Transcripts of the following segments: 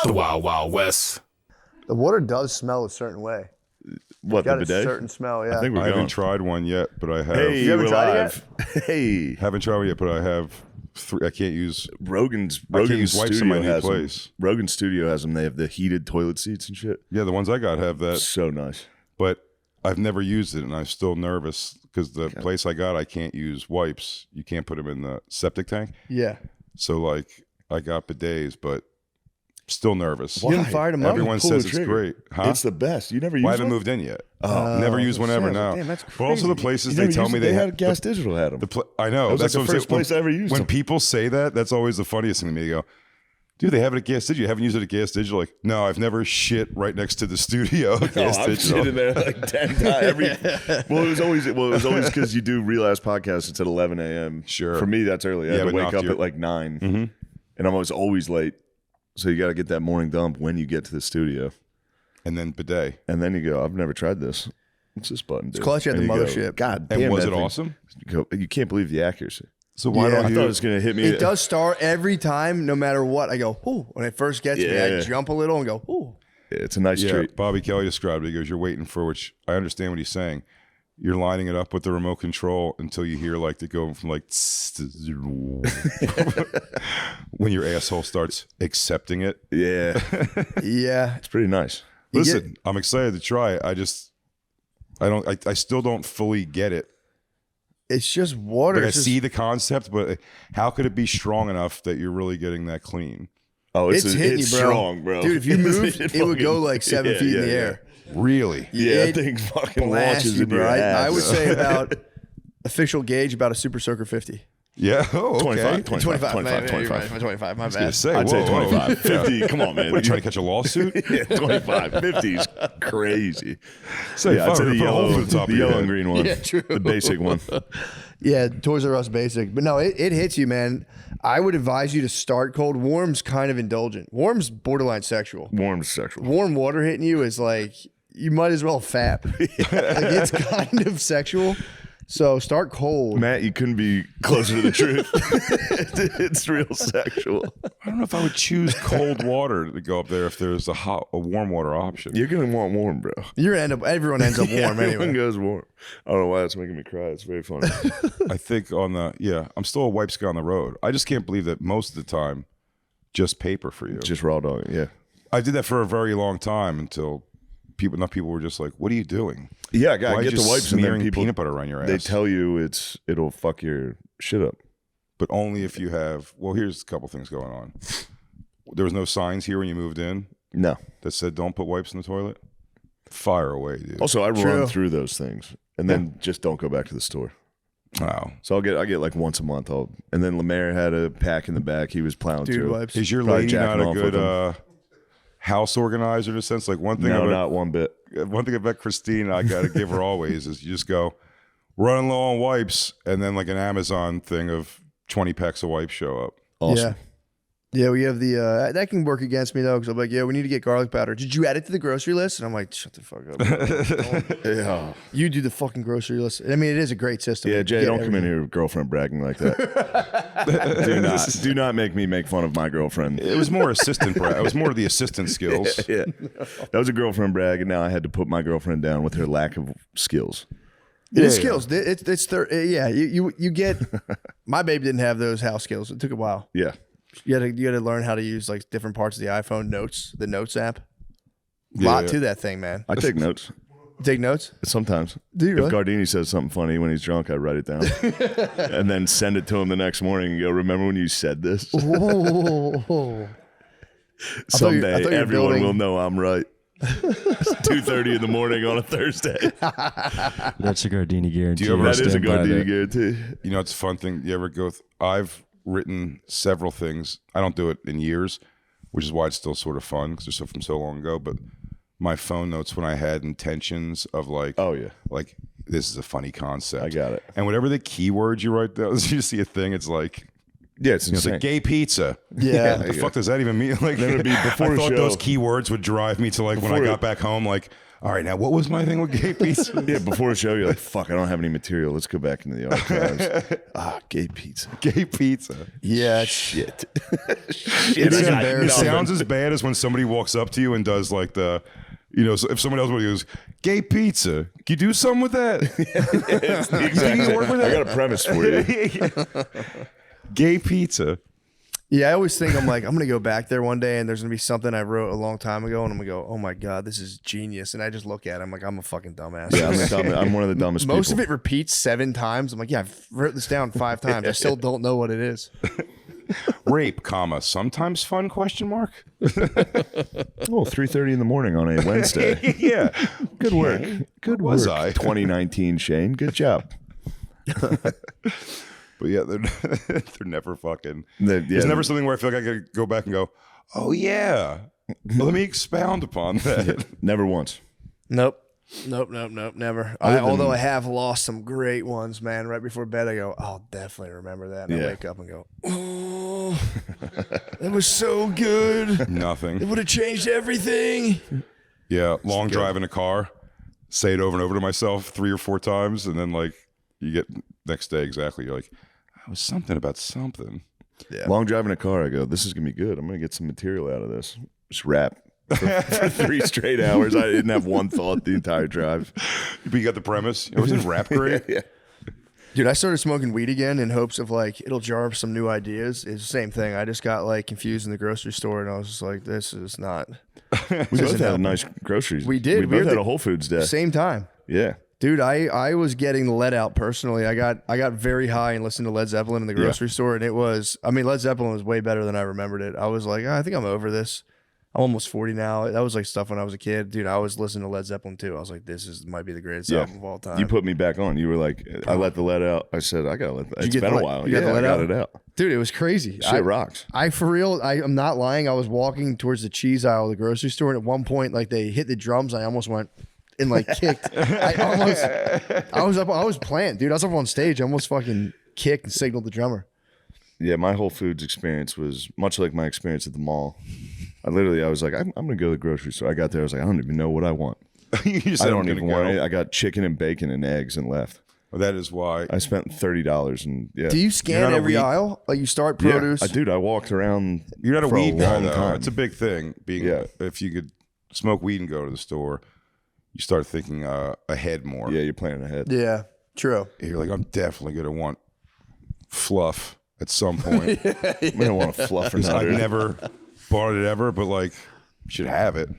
the Wild Wild West. The water does smell a certain way. What, Got the a bidet? certain smell, yeah. I think I haven't tried one yet, but I have. Hey, You haven't we're tried it live. Hey. Haven't tried one yet, but I have three. I can't use. Rogan's use wipes in my studio new has them. place. Rogan's studio has them. They have the heated toilet seats and shit. Yeah, the ones I got have that. So nice. But I've never used it, and I'm still nervous because the place I got, I can't use wipes. You can't put them in the septic tank. Yeah. So like, I got bidets, but still nervous. You haven't fired them up? Everyone Pull the says it's trigger. great. Huh? It's the best. You never used Well, I haven't one? moved in yet. Oh. Never used one ever now. Damn, that's But also the crazy. places You they never tell used me it? they had have Gas Digital had them. I know. That was That's like the what I'm first saying. place I ever used When them. people say that, that's always the funniest thing to me. They go, dude, they have it at Gas Digital. You haven't used it at Gas Digital? Like, no, I've never shit right next to the studio at Gas I've Digital. shit in there like 10 times. Well, it was always because you do Real Ass Podcast. It's at 11 a.m. Sure. For me, that's early. I Yeah, had to but wake not up you. at like 9. Mm-hmm. And I'm always late. So you got to get that morning dump when you get to the studio. And then bidet. And then you go, I've never tried this. What's this button do? It's clutch at And the you go, mothership. God damn, And was that it thing- awesome? You can't believe the accuracy. So why Yeah. don't I you? thought it was going to hit me. It does start every time, no matter what. I go, ooh. When it first gets me, I Yeah. jump a little and go, ooh. It's a nice Yeah, treat. Bobby Kelly described it. He goes, you're waiting for, which I understand what he's saying. You're lining it up with the remote control until you hear like it go from like when your asshole starts accepting it. Yeah. Yeah. It's pretty nice. Listen, I'm excited to try it. I still don't fully get it. It's just water. Like I It's just- see the concept, but how could it be strong enough that you're really getting that clean? Oh, It's hitting it's you, bro. strong, bro. Dude, if you moved, it would go like 7 Yeah, feet in yeah, the yeah. air. Really? Yeah, that It thing fucking Blast launches you, into your bro. ass. I would say about official gauge, about a Super Soaker 50. Yeah. Oh, okay. 25. 25. My I was gonna bad. say, I'd say whoa, 25. 50, come on, man. What, are you trying to catch a lawsuit? Yeah, 25. 50 is crazy. Say, Yeah, I'd say fuck, the put a hole yellow, through the top of your and head. green one. Yeah, true. The basic one. Yeah, Toys R Us basic. But no, it hits you, man. I would advise you to start cold. Warm's kind of indulgent. Warm's borderline sexual. Warm sexual. Warm water hitting you is like, you might as well fap. Like, it's kind of sexual. So start cold. Matt, you couldn't be closer to the truth. It's real sexual. I don't know if I would choose cold water to go up there if there's a warm water option. You're going to want warm, bro. Everyone ends up warm Everyone anyway. goes warm. I don't know why that's making me cry. It's very funny. I think I'm still a wipes guy on the road. I just can't believe that most of the time, just paper for you. Just raw dog, yeah. I did that for a very long time until enough people were just like, "What are you doing? Yeah, I Why gotta get just the wipes and then smearing people peanut butter around your ass?" they tell you it'll fuck your shit up. but only if you have. Well, here's a couple things going on. There was no signs here when you moved in No. that said don't put wipes in the toilet. Fire away, dude. Also, I True. run through those things and then just don't go back to the store. Wow. So I get like once a month. And then Lemaire had a pack in the back. He was plowing Dude through. wipes. Is your Probably lady jacking not a off with good them. house organizer in a sense? Like one thing No, about not one bit. Christine, I got to give her always is you just go running low on wipes, and then like an Amazon thing of 20 packs of wipes show up. Awesome. Yeah, we have the, that can work against me though, because I'm like, yeah, we need to get garlic powder. Did you add it to the grocery list? And I'm like, shut the fuck up. Yeah. You do the fucking grocery list. I mean, it is a great system. Yeah, Jay, Get don't come in everything. here with girlfriend bragging like that. Do not make me make fun of my girlfriend. It was more assistant, Brad. It was more of the assistant skills. Yeah. That was a girlfriend brag, and now I had to put my girlfriend down with her lack of skills. It is skills. Yeah, you get, my baby didn't have those house skills. It took a while. Yeah. You had to learn how to use like different parts of the iPhone the Notes app. A lot Yeah. to that thing, man. I take notes Take notes? sometimes. Do you really? If Gardini says something funny when he's drunk, I write it down. And then send it to him the next morning and go, remember when you said this? Oh. Someday I thought you were everyone building- will know I'm right. It's 2:30 in the morning on a Thursday. That's a Gardini guarantee. Do you ever- That is a Stand by Gardini that. guarantee. You know, it's a fun thing. You ever go? I've written several things. I don't do it in years, which is why it's still sort of fun because they're so from so long ago. But my phone notes when I had intentions of like, Oh, yeah. like this is a funny concept. I got it. And whatever the keywords you write down, you see a thing. It's like Yeah, it's You know, it's insane. like gay pizza. Yeah. What the fuck does that even mean? Like, Then it'd be before I thought show. those keywords would drive me to like when I got back home, like, all right, now what was my thing with gay pizza? Yeah, before a show, you're like, fuck, I don't have any material. Let's go back into the archives. Gay pizza. Gay pizza. Yeah. Shit. It's It embarrassing. sounds as bad as when somebody walks up to you and does like the, you know, so if someone else goes, gay pizza, can you do something with that? It's the exact work with I that? got a premise for you. Gay pizza. Yeah, I always think I'm going to go back there one day and there's going to be something I wrote a long time ago and I'm going to go, oh my God, this is genius. And I just look at it, I'm like, I'm a fucking dumbass. Yeah, I'm one of the dumbest Most people. of it repeats 7 times. I'm like, yeah, I've written this down 5 times. I still don't know what it is. Rape, comma, sometimes fun, question mark? 3:30 in the morning on a Wednesday. Yeah. Good work. Good work. Was I? 2019, Shane. Good job. But yeah, they're never fucking. Yeah, There's never something where I feel like I could go back and go, oh yeah, let me expound upon that. Never once. Nope, never. Although I have lost some great ones, man. Right before bed, I go, I'll definitely remember that. And I wake up and go, oh, that was so good. It Nothing. would have changed everything. Yeah, long drive in a car, say it over and over to myself 3 or 4 times, and then like you get next day exactly. You're like, I was something about something. Yeah. Long drive in a car, I go, this is going to be good. I'm going to get some material out of this. Just rap for 3 straight hours. I didn't have one thought the entire drive. But you got the premise. It wasn't rap great. Yeah. Dude, I started smoking weed again in hopes of like it'll jar up some new ideas. It's the same thing. I just got like confused in the grocery store and I was just like, this is not. We both had a nice groceries. We did. We We both were had the a Whole Foods day. Same time. Yeah. Dude, I was getting let out personally. I got very high and listened to Led Zeppelin in the grocery store, and it was, I mean, Led Zeppelin was way better than I remembered it. I was like, I think I'm over this. I'm almost 40 now. That was like stuff when I was a kid. Dude, I was listening to Led Zeppelin too. I was like, might be the greatest album of all time. You put me back on. You were like, I let the lead out. I said, I got to let that. It's get been the a let- while. you got the Yeah, I let got out? it out. Dude, it was crazy. Shit rocks. I for real, I'm not lying. I was walking towards the cheese aisle of the grocery store, and at one point, like they hit the drums. I almost went and like kicked. I was plant, dude. I was up on stage. I almost fucking kicked and signaled the drummer. Yeah, my Whole Foods experience was much like my experience at the mall. I was like, I'm going to go to the grocery store. I got there. I was like, I don't even know what I want. You just I said, don't I'm even gonna want go. it. I got chicken and bacon and eggs and left. Well, that is why. I spent $30 and yeah. Do you You're scan not a every weed- aisle? Like you start Yeah, produce? I walked around. You're not a for weed guy, long though. time. It's a big thing. If you could smoke weed and go to the store, you start thinking ahead more. Yeah, you're planning ahead. Yeah, true. You're like, I'm definitely gonna want fluff at some point. I don't want to fluff or I've nothing. never bought it ever, but like, you should have it.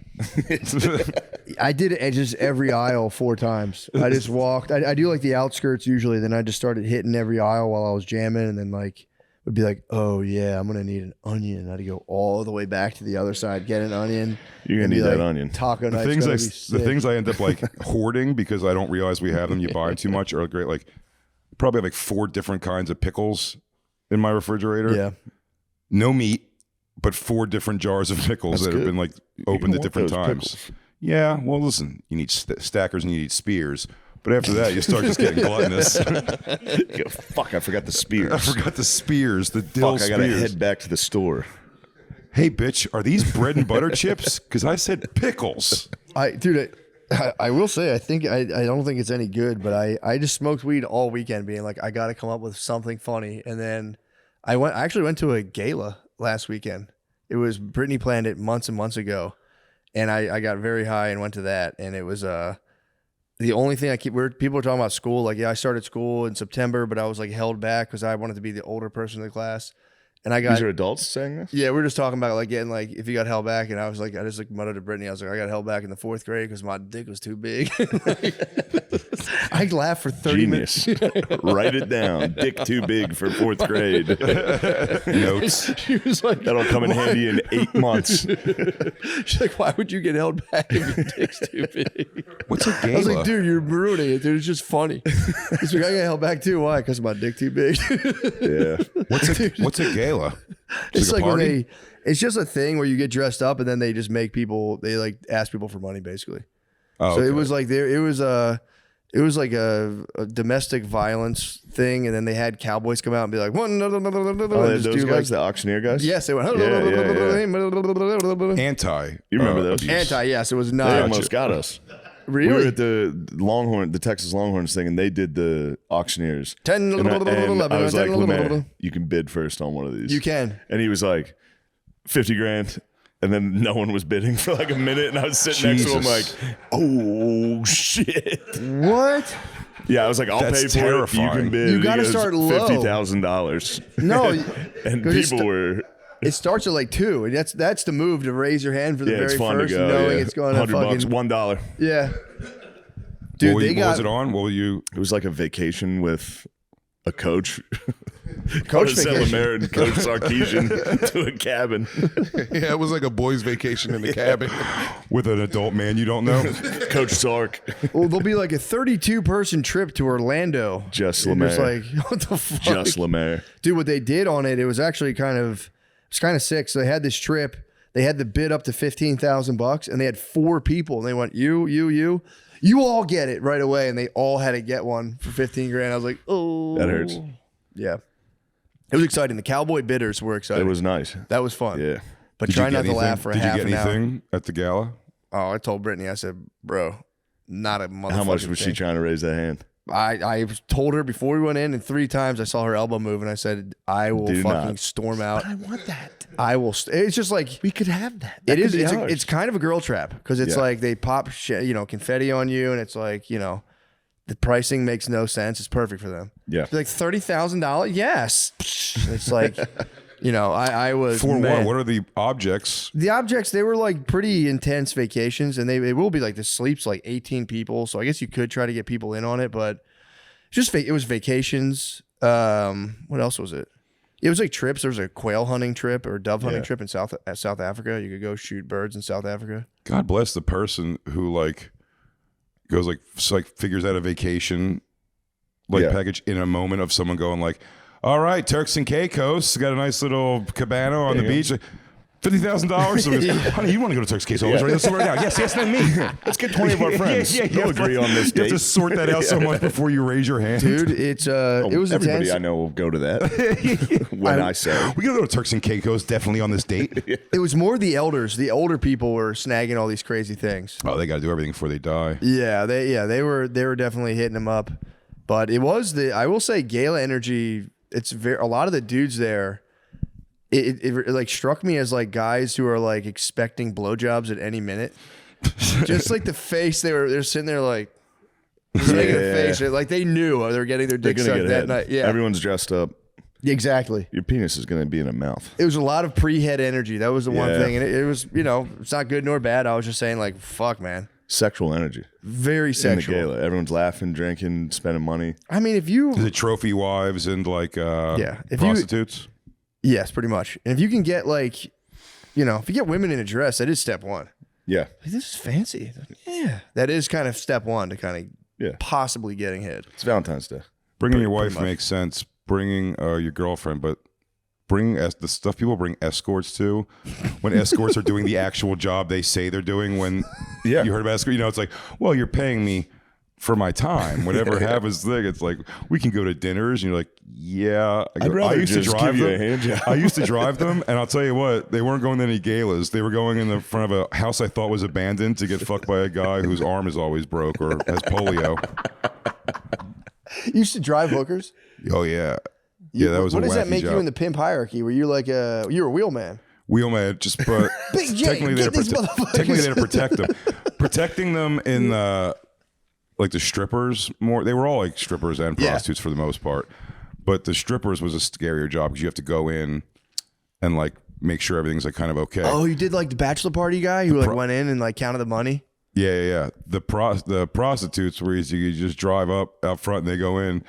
I did it just every aisle 4 times. I just walked. I do like the outskirts usually. Then I just started hitting every aisle while I was jamming, and then like would be like, oh yeah, I'm gonna need an onion. I had to go all the way back to the other side, get an onion. You're gonna and be need that like, onion. Taco The night's things gonna I be the sick. things I end up like hoarding because I don't realize we have them. You buy too much are great. Like probably have like 4 different kinds of pickles in my refrigerator. Yeah. No meat, but 4 different jars of pickles That's that have good. been like You opened can at different want those times. pickles. Yeah, well, listen, you need stackers and you need spears, but after that, you start just getting gluttonous. Fuck, I forgot the spears. I forgot the spears, the dill Fuck, I gotta spears. head back to the store. Hey, bitch, are these bread and butter chips? Because I said pickles. I will say I don't think it's any good, but I just smoked weed all weekend, being like I got to come up with something funny, and then I actually went to a gala last weekend. It was Brittany planned it months and months ago, and I got very high and went to that, and it was the only thing people were talking about school, like I started school in September, but I was like held back because I wanted to be the older person in the class, and I got These are adults saying this? yeah, we were just talking about like getting like if you got held back, and I just like muttered to Brittany, I was like, I got held back in the 4th grade because my dick was too big. I laughed for 30 minutes. Genius. Write it down. Dick too big for 4th grade. Notes. She was like, That'll come in handy in 8 months. she's like, why would you get held back if your dick's too big? What's a gala? I was like, dude, you're ruining it, dude. It's just funny. He's like, I got held back too. Why? Because my dick too big. Yeah. What's a gala? It's like like a when party? it's just a thing where you get dressed up and then they just make people, they like ask people for money basically. Oh, So okay. it was like It was like a domestic violence thing, and then they had cowboys come out and be like, those guys, the auctioneer guys? Yes, they went. Anti. You remember those? abuse. Anti, yes, it was They not. almost got us. Really? We were at the Texas Longhorns thing, and they did the auctioneers. 10, And I was like, 10, "Lemaire, you can bid first on one of these. You can. And he was like, 50 grand. And then no one was bidding for like a minute, and I was sitting next to him like, Jesus. oh shit. What? Yeah, I was like, I'll That's pay for it. terrifying. You can bid. You gotta He goes, start low. $50,000. No. And 'cause people were. It starts at like 2, and that's the move, to raise your hand for the Yeah, it's very fun first, to go. knowing yeah. it's going to $100, fucking $1. yeah. Dude, What they was got it on? What were you? It was like a vacation with a coach. Coach Sent vacation. Lemaire and Coach Sarkeesian to a cabin. Yeah, it was like a boys' vacation in the cabin. With an adult man you don't know? Coach Sark. Well, there'll be like a 32-person trip to Orlando. Just And it's Lemaire. like, what the fuck? Just Lemaire. Dude, what they did on it, it was actually kind of sick. So they had this trip. They had the bid up to $15,000, and they had 4 people, and they went, you all get it right away, and they all had to get one for 15 grand. I was like, oh, That hurts. Yeah, it was exciting. The cowboy bidders were exciting. It was nice. That was fun. Yeah. but Did you try get not to anything? laugh for a Did half you an get hour. anything at the gala? Oh, I told Brittany, I said, bro, not a motherfucking How much was she thing. trying to raise that hand? I told her before we went in, and 3 times I saw her elbow move, and I said, I will Do fucking not. storm out. I want that. I will. It's just like We could have that. it is. could be It's, ours. it's kind of a girl trap because it's Yeah. like they pop confetti on you, and it's like the pricing makes no sense. It's perfect for them. Yeah. It's like $30,000. Yes. It's like I was For man. what? What are the objects? The objects, they were like pretty intense vacations, and they will be like the sleeps like 18 people. So I guess you could try to get people in on it, but it was vacations. What else was it? It was like trips. There was a quail hunting trip or dove hunting Yeah. trip in South Africa. You could go shoot birds in South Africa. God bless the person who goes figures out a vacation Yeah. package in a moment of someone going like, all right, Turks and Caicos got a nice little cabana on the There you beach. Like, $50,000. Honey, you want to go to Turks and Caicos? Right? Let's do it right now. Yes, then me. Let's get 20 of our friends. They'll agree on this You have date. to sort that out so much before you raise your hand. Dude, it was Everybody intense. I know will go to that when I say. We gotta go to Turks and Caicos definitely on this date. It was more the elders. The older people were snagging all these crazy things. Oh, they gotta do everything before they die. They were definitely hitting them up. But it was I will say, Gala energy. It's a lot of the dudes there. It like struck me as like guys who are like expecting blowjobs at any minute. Just like the face they're sitting there like just making a face like they knew they were getting their They're dick going to sucked get that head. night. Yeah, Everyone's dressed up. exactly. Your penis is going to be in a mouth. It was a lot of pre-head energy. That was the one Yeah. thing, and it was it's not good nor bad. I was just saying like fuck, man, Sexual energy. very In the sexual. gala. Everyone's laughing, drinking, spending money. I mean, if you Is it trophy wives and if you prostitutes? yes, pretty much, and if you can get like if you get women in a dress, that is step one. Yeah. Like, this is fancy. Yeah, that is kind of step one to kind of Yeah. possibly getting hit. It's Valentine's Day. Bringing your wife much. makes sense. Bringing your girlfriend, but bring the stuff people bring escorts to when escorts are doing the actual job they say they're doing. When Yeah. you heard about escort, it's like, well, you're paying me for my time. Whatever happens, thing. It's like we can go to dinners, and you're like, yeah. I'd rather I used to just drive give you them. a hand job. I used to drive them, and I'll tell you what, they weren't going to any galas. They were going in the front of a house I thought was abandoned to get fucked by a guy whose arm is always broke or has polio. You used to drive hookers. Oh yeah, yeah. That was What a does that wacky make job. you in the pimp hierarchy? Were you like you were a wheelman? Wheelman, just but Big J, technically get they're these motherfuckers. technically they're to protect them, protecting them in like the strippers more. They were all like strippers and Yeah. prostitutes for the most part, but the strippers was a scarier job because you have to go in and like make sure everything's like kind of okay. Oh, you did like the bachelor party guy who like went in and like counted the money. Yeah. The prostitutes where you just drive up out front and they go in,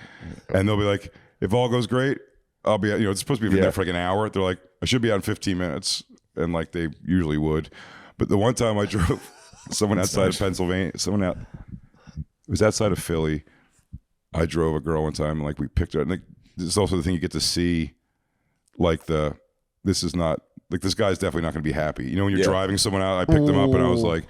and they'll be like, if all goes great, I'll be it's supposed to be there for like an hour. They're like, I should be out in 15 minutes, and like they usually would. But the one time I drove someone outside of Pennsylvania, it was outside of Philly. I drove a girl one time, and like we picked her. And like this is also the thing you get to see, like this is not like this guy's definitely not going to be happy. When you're driving someone out, I picked them up, and I was like,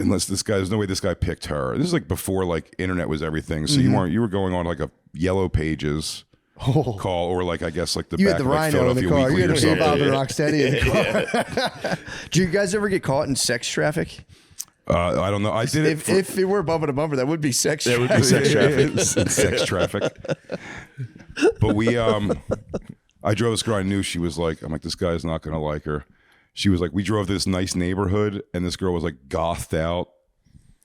unless there's no way this guy picked her. This is like before like internet was everything. So you were going on like a Yellow Pages call, or like I guess like the You back had the of, like, Rhino in the Philadelphia car. Weekly You had or a something. Bob and Rocksteady in the car. Do you guys ever get caught in sex traffic? I don't know. I did it. If it were bumper to bumper, that would be sex traffic. would be sex traffic. Sex traffic. But I drove this girl. I knew she was like, I'm like, this guy's not gonna like her. She was like, we drove to this nice neighborhood, and this girl was like gothed out,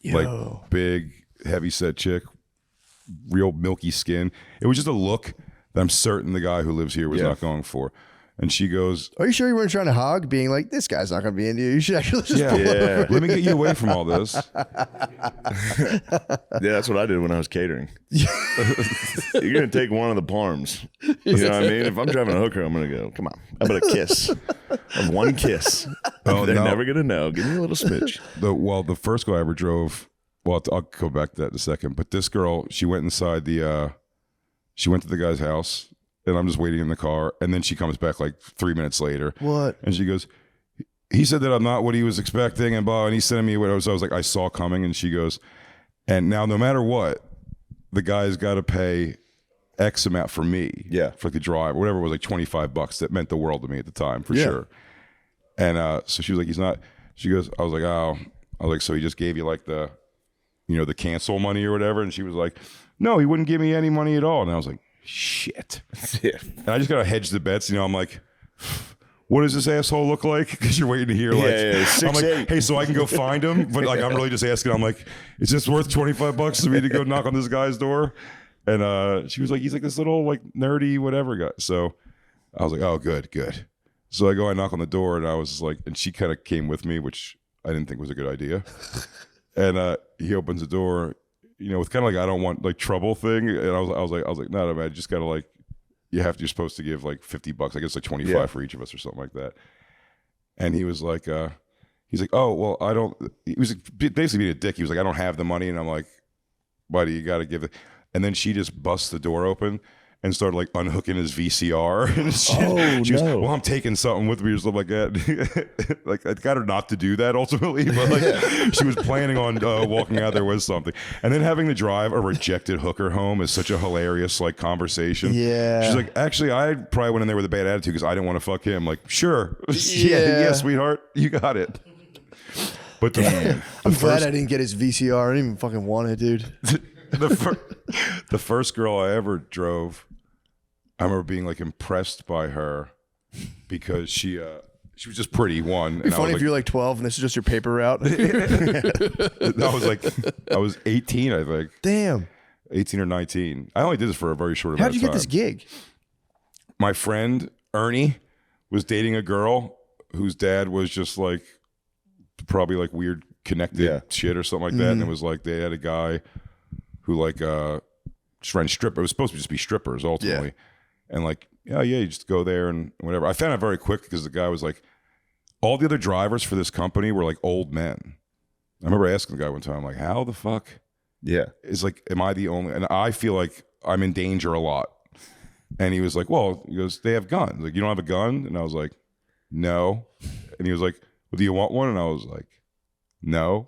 like big, heavy set chick, real milky skin. It was just a look that I'm certain the guy who lives here was not going for. And she goes, Are you sure you weren't trying to hog, being like, this guy's not going to be into you? You should actually just pull Yeah. over. let me get you away from all this. Yeah, that's what I did when I was catering. You're gonna take one of the palms. You know what I mean? If I'm driving a hooker, I'm gonna go, come on, how about a kiss? Of one kiss. Oh, They're no. never gonna know. Give me a little smidge. The first girl I ever drove, well, I'll go back to that in a second. But this girl, she went inside she went to the guy's house, and I'm just waiting in the car. And then she comes back like 3 minutes later. What? And she goes, he said that I'm not what he was expecting, and blah. And he's sending me what I was like, I saw coming. And she goes, and now no matter what, the guy's got to pay X amount for me. Yeah. For the drive, or whatever it was, like $25. That meant the world to me at the time, for sure. And so she was like, he's not. She goes, I was like, oh. I was like, so he just gave you like the, the cancel money or whatever? And she was like, no, he wouldn't give me any money at all. And I was like, shit. Yeah. And I just gotta hedge the bets. I'm like, what does this asshole look like? Because you're waiting to hear like, I'm like, 6'8". hey, so I can go find him. But like, I'm really just asking. I'm like, is this worth $25 for me to go knock on this guy's door? And she was like, he's like this little like nerdy whatever guy. So I was like, oh, good. So I knock on the door, and I was like, and she kind of came with me, which I didn't think was a good idea. And he opens the door, with kind of like, I don't want like trouble thing. And I was like, no, man, just gotta like, you're supposed to give like $50. I guess like 25 for each of us or something like that. And he was like, oh, well, I don't, he was basically being a dick. He was like, I don't have the money. And I'm like, buddy, you got to give it. And then she just busts the door open and started like unhooking his VCR and shit. She goes, well, I'm taking something with me or something like that. Like, I got her not to do that ultimately, but like she was planning on walking out there with something. And then having to drive a rejected hooker home is such a hilarious like conversation. Yeah. She's like, actually, I probably went in there with a bad attitude because I didn't want to fuck him. Like, sure. Yeah. Sweetheart, you got it. But I'm glad I didn't get his VCR. I didn't even fucking want it, dude. the first girl I ever drove, I remember being like impressed by her because she was just pretty. One, It'd be and funny if you're like 12 and this is just your paper route. I was 18, I think. Damn. 18 or 19. I only did this for a very short How'd amount you of time. get this gig? My friend Ernie was dating a girl whose dad was just like probably like weird connected shit or something like that, and it was like they had a guy who like just ran stripper. It was supposed to just be strippers ultimately. And like, you just go there and whatever. I found out very quick because the guy was like, all the other drivers for this company were like old men. I remember asking the guy one time, like, how the fuck? Yeah. Is like, am I the only? And I feel like I'm in danger a lot. And he was like, well, he goes, they have guns. Like, you don't have a gun? And I was like, no. And he was like, well, do you want one? And I was like, no.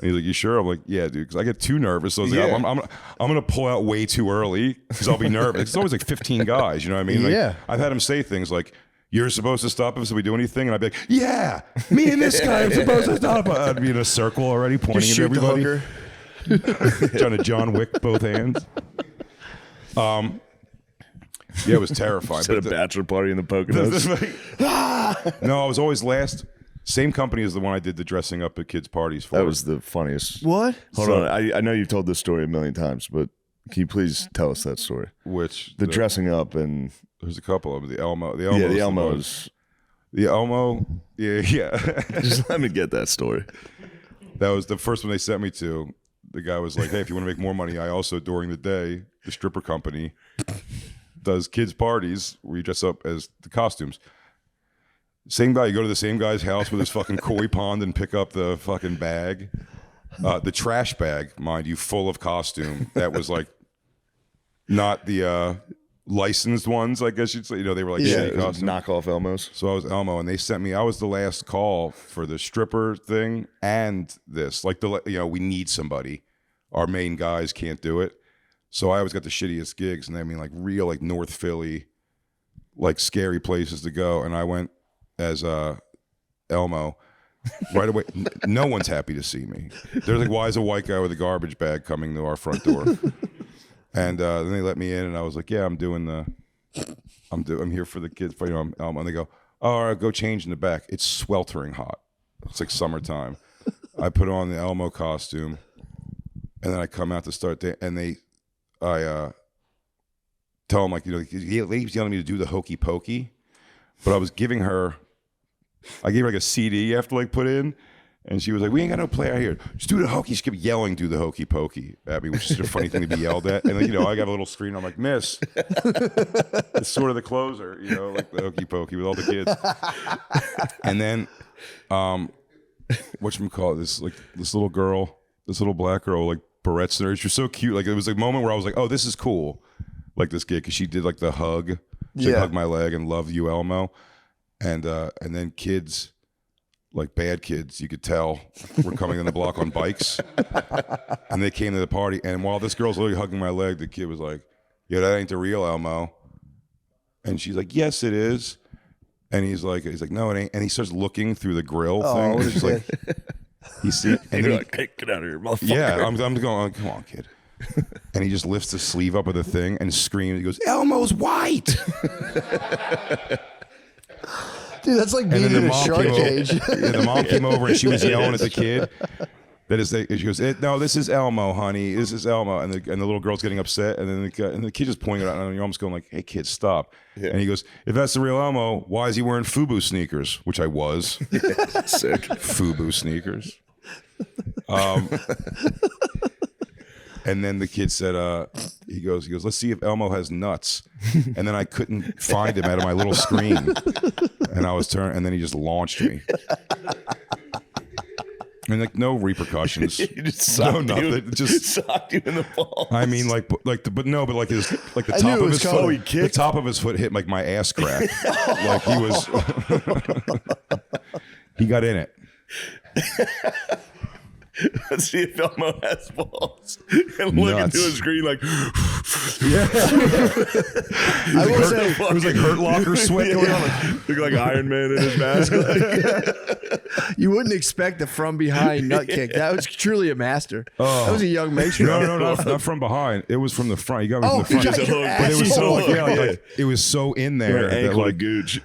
And he's like, you sure? I'm like, yeah, dude, because I get too nervous. So I was like, I'm going to pull out way too early because I'll be nervous. It's always like 15 guys, you know what I mean? Like, Yeah. I've had him say things like, you're supposed to stop us if we do anything. And I'd be like, yeah, me and this guy are supposed to stop. I'd be in a circle already pointing Just at shoot the everybody. hooker. Trying to John Wick both hands. Yeah, it was terrifying. At a bachelor party in the Poconos. No, I was always last. Same company as the one I did the dressing up at kids' parties for. That was the funniest. What? Hold on. I know you've told this story a million times, but can you please tell us that story? Which The dressing up and There's a couple of them. The Elmo. The yeah, the Elmos. Elmos. The Elmo. Yeah. Just let me get that story. That was the first one they sent me to. The guy was like, hey, if you want to make more money, I also, during the day, the stripper company does kids' parties where you dress up as the costumes. Same guy, you go to the same guy's house with his fucking koi pond and pick up the fucking bag. The trash bag, mind you, full of costume. That was like not the licensed ones, I guess you'd say. You know, they were like shitty costumes. Knockoff Elmos. So I was Elmo, and they sent me. I was the last call for the stripper thing and this. Like we need somebody. Our main guys can't do it, so I always got the shittiest gigs, and I mean like real like North Philly, like scary places to go. And I went as Elmo. Right away, no one's happy to see me. They're like, "Why is a white guy with a garbage bag coming to our front door?" And then they let me in, and I was like, "Yeah, I'm here for the kids." You know, I'm Elmo. And they go, "Oh, all right, go change in the back." It's sweltering hot. It's like summertime. I put on the Elmo costume, and then I come out to start and I tell them like, you know, he keeps yelling at me to do the hokey pokey, but I gave her like a CD you have to like put in, and she was like, "We ain't got no player here. Just do the hokey." She kept yelling, "Do the hokey pokey" at me, which is a funny thing to be yelled at. And like, you know, I got a little screen. I'm like, "Miss," it's sort of the closer, you know, like the hokey pokey with all the kids. And then, whatchamacallit, this little girl, this little black girl, like barrettes in her. She was so cute. Like it was a moment where I was like, "Oh, this is cool." Like this gig, because she did like the hug. She hugged my leg and "Love you, Elmo." And then kids, like bad kids, you could tell, were coming in the block on bikes. And they came to the party. And while this girl's literally hugging my leg, the kid was like, "Yeah, that ain't the real Elmo." And she's like, "Yes, it is." And he's like, "No, it ain't." And he starts looking through the grill thing. And she's like, he see, and You're then like, "Hey, get out of here, motherfucker." yeah, I'm going, "Come on, kid." And he just lifts the sleeve up of the thing and screams. He goes, "Elmo's white." Dude, that's like being in a shark cage. The mom came over and she was yelling at the kid. She goes, "No, this is Elmo, honey. This is Elmo." And the little girl's getting upset, and then the kid just pointing it out, and you're almost going like, "Hey, kid, stop!" Yeah. And he goes, "If that's the real Elmo, why is he wearing FUBU sneakers?" Which I was. Sick. FUBU sneakers. And then the kid said, he goes, "Let's see if Elmo has nuts." And then I couldn't find him out of my little screen. And I was and then he just launched me. And like no repercussions. You just socked nothing. Just socked you in the balls. I mean, like the top of his foot. The top of his foot hit like my ass crack. Like he was. He got in it. Let's see if Elmo has balls. And look into his screen like, yeah. I will say, it was like Hurt Locker sweat going on. Look like Iron Man in his mask. you wouldn't expect the from behind nut kick. That was truly a master. That was a young maestro. No, not from behind. It was from the front. You got me from the front. Just a hook. But it was so like it was so in there that like gooch.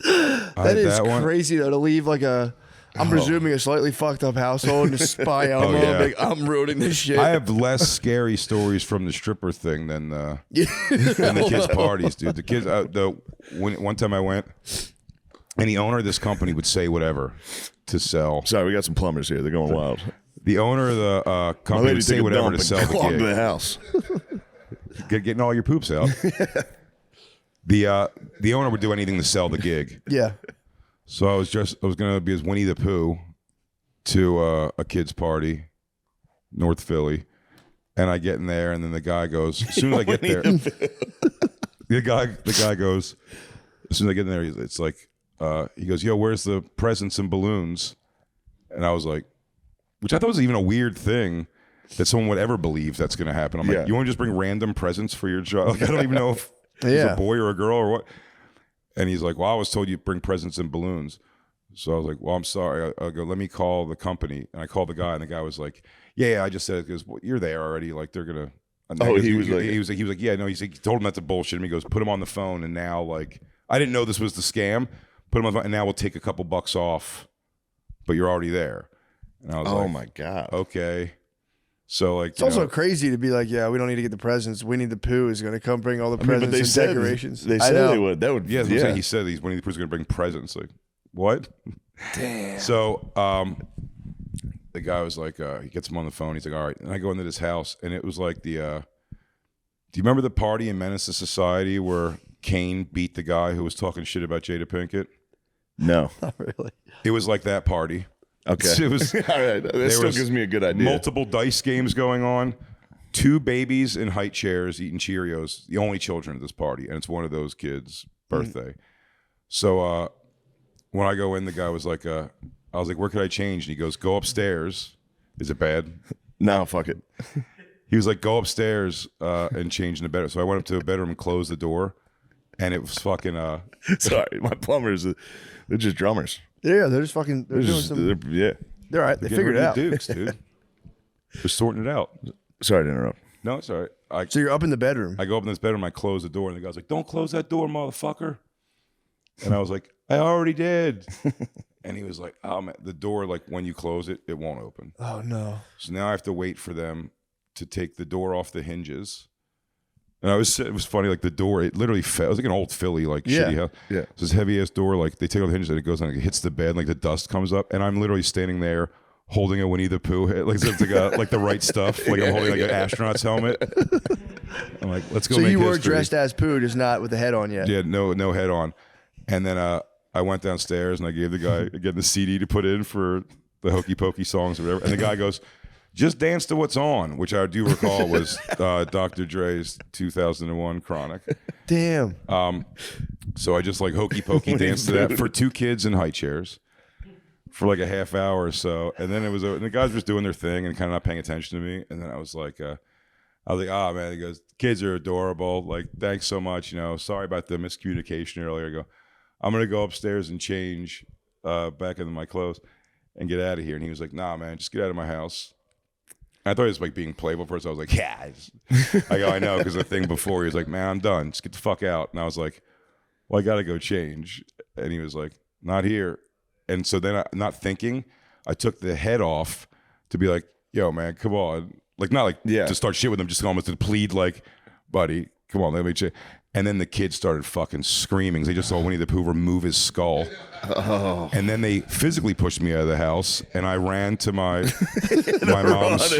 That is crazy though, to leave like I'm presuming a slightly fucked up household and to spy Elmo. Like, I'm ruining this shit. I have less scary stories from the stripper thing than the kids' parties, dude. The kids. One time I went, and the owner of this company would say whatever to sell. Sorry, we got some plumbers here. They're going wild. The owner of the company would say whatever to sell the gig. To the house. Getting all your poops out. The owner would do anything to sell the gig. Yeah. So I was gonna be as Winnie the Pooh to a kid's party, North Philly, and I get in there, and then the guy goes, as soon as I get there, the guy goes, as soon as I get in there, it's like, he goes, "Yo, where's the presents and balloons?" And I was like, which I thought was even a weird thing that someone would ever believe that's gonna happen. I'm like, you want to just bring random presents for your child? Like, I don't even know if he's a boy or a girl or what. And he's like, "Well, I was told you bring presents and balloons." So I was like, "Well, I'm sorry." I go, "Let me call the company." And I called the guy, and the guy was like, "Yeah, I just said it because well, you're there already. Like they're gonna." He was like, "Yeah, no." He told him that's a bullshit. And he goes, "Put him on the phone." And now, like, I didn't know this was the scam. Put him on the phone, and now we'll take a couple bucks off, but you're already there. And I was like, "Oh my god, okay." So like, it's also crazy to be like, "Yeah, we don't need to get the presents. Winnie the Pooh is going to come bring all the presents and decorations." They said they would. That would. Yeah, he said Winnie the Pooh's going to bring presents. Like, what? Damn. So the guy was like, he gets him on the phone. He's like, "All right." And I go into this house, and it was like the. Do you remember the party in Menace to Society where Kane beat the guy who was talking shit about Jada Pinkett? No, not really. It was like that party. Okay. It was, all right. That still gives me a good idea. Multiple dice games going on. 2 babies in high chairs eating Cheerios, the only children at this party, and it's one of those kids' birthday. So when I go in, the guy was like, I was like, where could I change? And he goes, go upstairs. Is it bad? No, fuck it. He was like, go upstairs and change in the bedroom. So I went up to a bedroom and closed the door, and it was fucking. Sorry, my plumbers, they're just drummers. Yeah, they're just fucking. They're doing Just, some. yeah. They're all right. They getting figured rid it of out. the Dukes, dude. They're sorting it out. Sorry to interrupt. No, it's all right. So you're up in the bedroom. I go up in this bedroom, I close the door, and the guy's like, don't close that door, motherfucker. And I was like, I already did. And he was like, oh, man, the door, like when you close it, it won't open. Oh no. So now I have to wait for them to take the door off the hinges. And it was funny, like the door, it literally fell. It was like an old Philly, like shitty house. Yeah. So this heavy ass door, like they take off the hinges and it goes on, like, it hits the bed, like the dust comes up, and I'm literally standing there holding a Winnie the Pooh head, like it's like the right stuff, like I'm holding like an astronaut's helmet. I'm like, let's go. So make you were history. dressed as Pooh, just not with the head on yet. Yeah, no head on. And then I went downstairs and I gave the guy again the CD to put in for the Hokey Pokey songs or whatever. And the guy goes, just dance to what's on, which I do recall was Dr. Dre's 2001 Chronic. Damn. So I just like Hokey Pokey danced to that for 2 kids in high chairs for like a half hour or so. And then and the guys were just doing their thing and kind of not paying attention to me. And then I was like, oh man, he goes, kids are adorable. Like, thanks so much. You know, sorry about the miscommunication earlier. I go, I'm going to go upstairs and change back into my clothes and get out of here. And he was like, nah, man, just get out of my house. And I thought he was like being playful first. I was like, yeah. I go, I know, because the thing before, he was like, man, I'm done. Just get the fuck out. And I was like, well, I got to go change. And he was like, not here. And so then, not thinking, I took the head off to be like, yo, man, come on. Like, not like to start shit with him, just almost to plead, like, buddy, come on, let me check. And then the kids started fucking screaming. They just saw Winnie the Pooh remove his skull. Oh. And then they physically pushed me out of the house, and I ran to my mom's.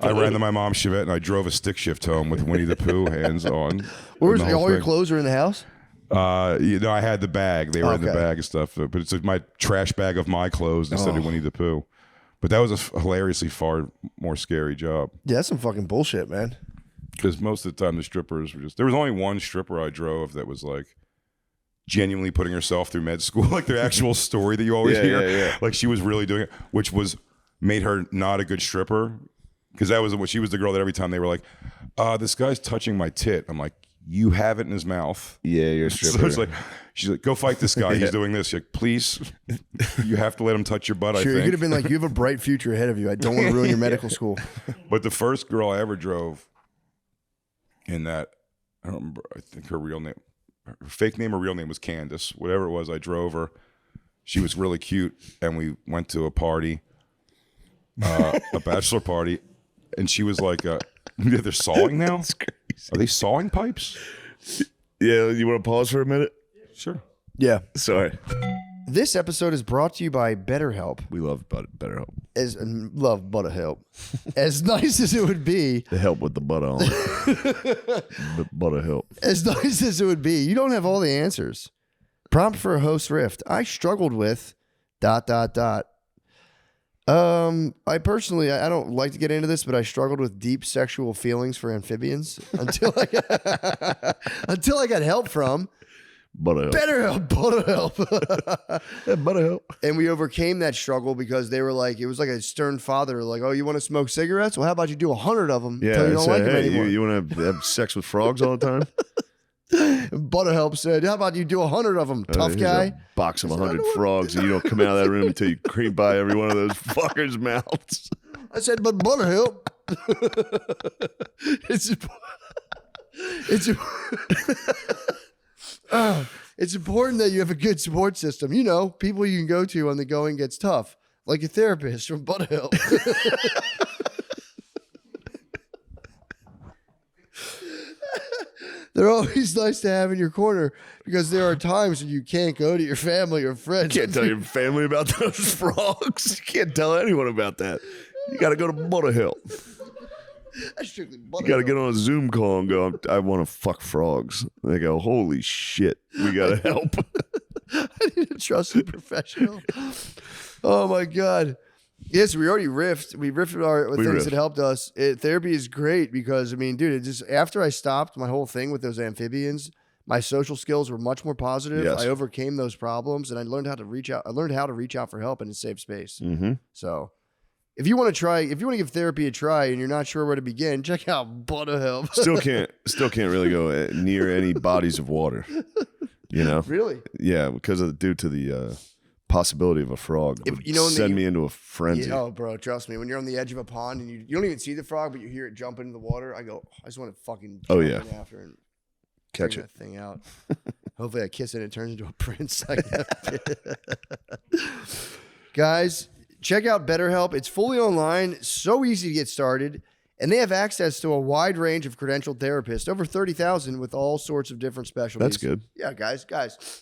I ran to my mom's Chevette, and I drove a stick shift home with Winnie the Pooh hands on. Where's all your clothes are in the house? I had the bag. They were in the bag and stuff. But it's like my trash bag of my clothes instead of Winnie the Pooh. But that was a hilariously far more scary job. Yeah, that's some fucking bullshit, man. Because most of the time the strippers were there was only one stripper I drove that was like genuinely putting herself through med school, like the actual story that you always hear. Yeah. Like she was really doing it, which made her not a good stripper. Because that was what she was the girl that every time they were like, this guy's touching my tit. I'm like, you have it in his mouth. Yeah, you're a stripper. So it's like, she's like, go fight this guy. He's doing this. She's like, please, you have to let him touch your butt. Sure, I think. You could have been like, you have a bright future ahead of you. I don't want to ruin your medical school. But the first girl I ever drove in that, I don't remember, I think her fake name or real name was Candace. Whatever it was, I drove her. She was really cute. And we went to a party, a bachelor party. And she was like, they're sawing now? Are they sawing pipes? Yeah, you want to pause for a minute? Sure. Yeah. Sorry. This episode is brought to you by BetterHelp. We love BetterHelp. Love BetterHelp. As nice as it would be. The help with the butter on it. BetterHelp. As nice as it would be, you don't have all the answers. Prompt for a host rift. I struggled with ... I personally, I don't like to get into this, but I struggled with deep sexual feelings for amphibians until I got help from BetterHelp. BetterHelp. And we overcame that struggle because they were like, it was like a stern father, like, oh, you want to smoke cigarettes? Well, how about you do 100 of them until you don't like them anymore? You want to have sex with frogs all the time? BetterHelp said, how about you do 100 of them, tough guy? A box of 100 frogs, and you don't come out of that room until you creep by every one of those fuckers' mouths. I said, but BetterHelp. It's important that you have a good support system. You know, people you can go to when the going gets tough, like a therapist from BetterHelp. They're always nice to have in your corner because there are times when you can't go to your family or friends. You can't tell your family about those frogs. You can't tell anyone about that. You got to go to BetterHelp. You got to get on a Zoom call and go, I want to fuck frogs. They go, holy shit, we got to help. I need a trusted professional. Oh, my God. Yes, we already riffed. We riffed with things that helped us. Therapy is great because, I mean, dude, it just after I stopped my whole thing with those amphibians, my social skills were much more positive. Yes. I overcame those problems, and I learned how to reach out. I learned how to reach out for help in a safe space. Mm-hmm. So, if you want to give therapy a try, and you're not sure where to begin, check out BetterHelp. Still can't really go near any bodies of water. You know, Really? Yeah, because due to the possibility of a frog would send me into a frenzy. Yeah, oh, bro, trust me. When you're on the edge of a pond and you don't even see the frog, but you hear it jump into the water, I just want to fucking jump in after and Catch bring it. that thing out. Hopefully I kiss it and it turns into a prince. Guys, check out BetterHelp. It's fully online, so easy to get started, and they have access to a wide range of credentialed therapists, over 30,000 with all sorts of different specialties. That's good. Yeah, guys.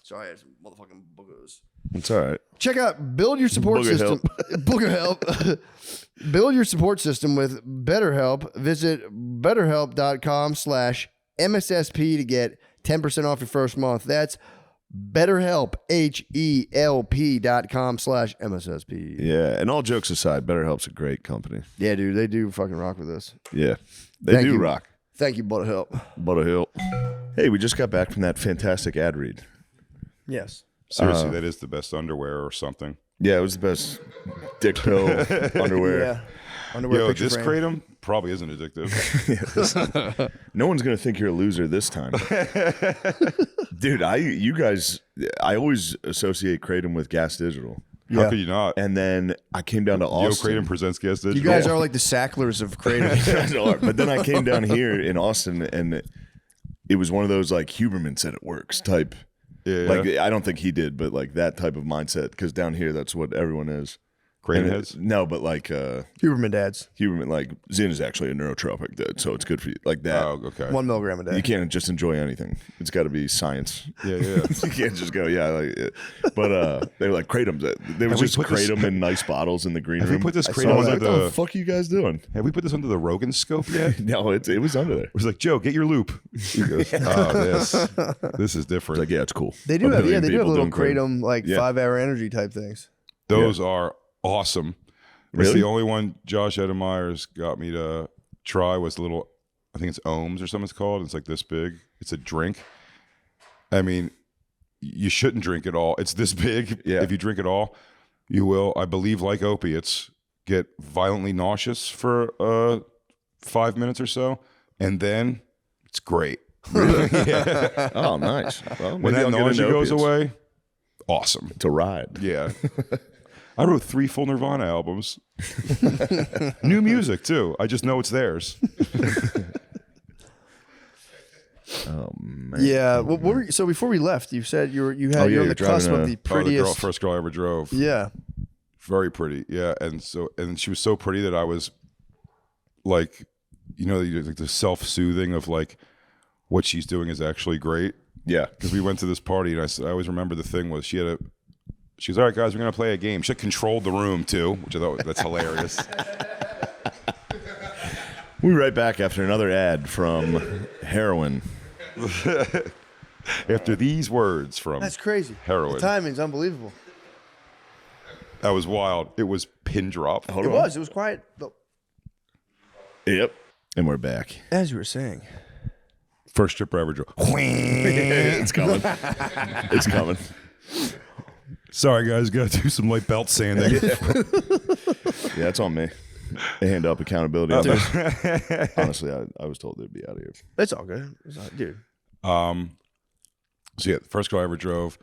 Sorry, I had some motherfucking boogers. It's all right. Check out Build Your Support Booger System. Booger Help. Build your support system with BetterHelp. Visit betterhelp.com/MSSP to get 10% off your first month. That's BetterHelp, HELP.com/MSSP. Yeah, and all jokes aside, BetterHelp's a great company. Yeah, dude, they do fucking rock with us. Yeah, they Thank do you. rock. Thank you, BetterHelp. BetterHelp. Hey, we just got back from that fantastic ad read. Yes. Seriously, that is the best underwear or something. Yeah, it was the best dick pill underwear. Yeah. Underwear Yo, picture this frame. Kratom probably isn't addictive. No one's gonna think you're a loser this time, dude. I always associate Kratom with Gas Digital, How could you not? and then I came down to Yo, Austin. Kratom presents Gas Digital. You guys are like the Sacklers of Kratom. But then I came down here in Austin, and it was one of those like Huberman said it works type. Yeah. Like I don't think he did, but like that type of mindset. Because down here, that's what everyone is. Kratom And heads? No, but like Huberman dads. Huberman, like Zin is actually a neurotropic, dude, so it's good for you. Like that. Oh, okay. 1 milligram a day. You can't just enjoy anything. It's got to be science. Yeah. You can't just go, yeah. But they were like Kratom. There was we just put this- Kratom in nice bottles in the green Have room. we put this I Kratom was under like, what the- the fuck are you guys doing? Have we put this under the Rogan scope yet? No, it was under there. It was like, Joe, get your loop. He goes, oh, this is different. It's like, yeah, it's cool. They do A have, billion they do have people little doing Kratom, like Yeah. 5-hour energy type things. Those are awesome. It's Really? the only one Josh Edemeyer's got me to try was the little, I think it's Ohms or something it's called. It's like this big. It's a drink. I mean, you shouldn't drink it all. It's this big. Yeah. If you drink it all, you will, I believe, like opiates, get violently nauseous for 5 minutes or so. And then it's great. Yeah. Oh, nice. Well, When maybe that I'll get nausea into goes opiates. away, awesome. To ride. Yeah. I wrote 3 full Nirvana albums. New music, too. I just know it's theirs. Oh, man. Yeah. What were you, so before we left, you said you're on you're the driving cusp a- of the Oh, the prettiest. first girl I ever drove. Yeah. Very pretty. Yeah. And she was so pretty that I was like, like the self-soothing of like what she's doing is actually great. Yeah. Because we went to this party and I always remember the thing was she was, all right, guys, we're going to play a game. She controlled the room too, which I thought that's hilarious. We'll be right back after another ad from heroin. After these words from That's crazy. heroin. The timing's unbelievable. That was wild. It was pin drop. It was. It was quiet. But Yep. And we're back. as you were saying. First stripper I ever drove. It's coming. It's coming. Sorry, guys. Got to do some light belt sanding. Yeah, it's on me. Hand up accountability. On this. Honestly, I was told they'd be out of here. It's all good. Dude. So yeah, the first girl I ever drove,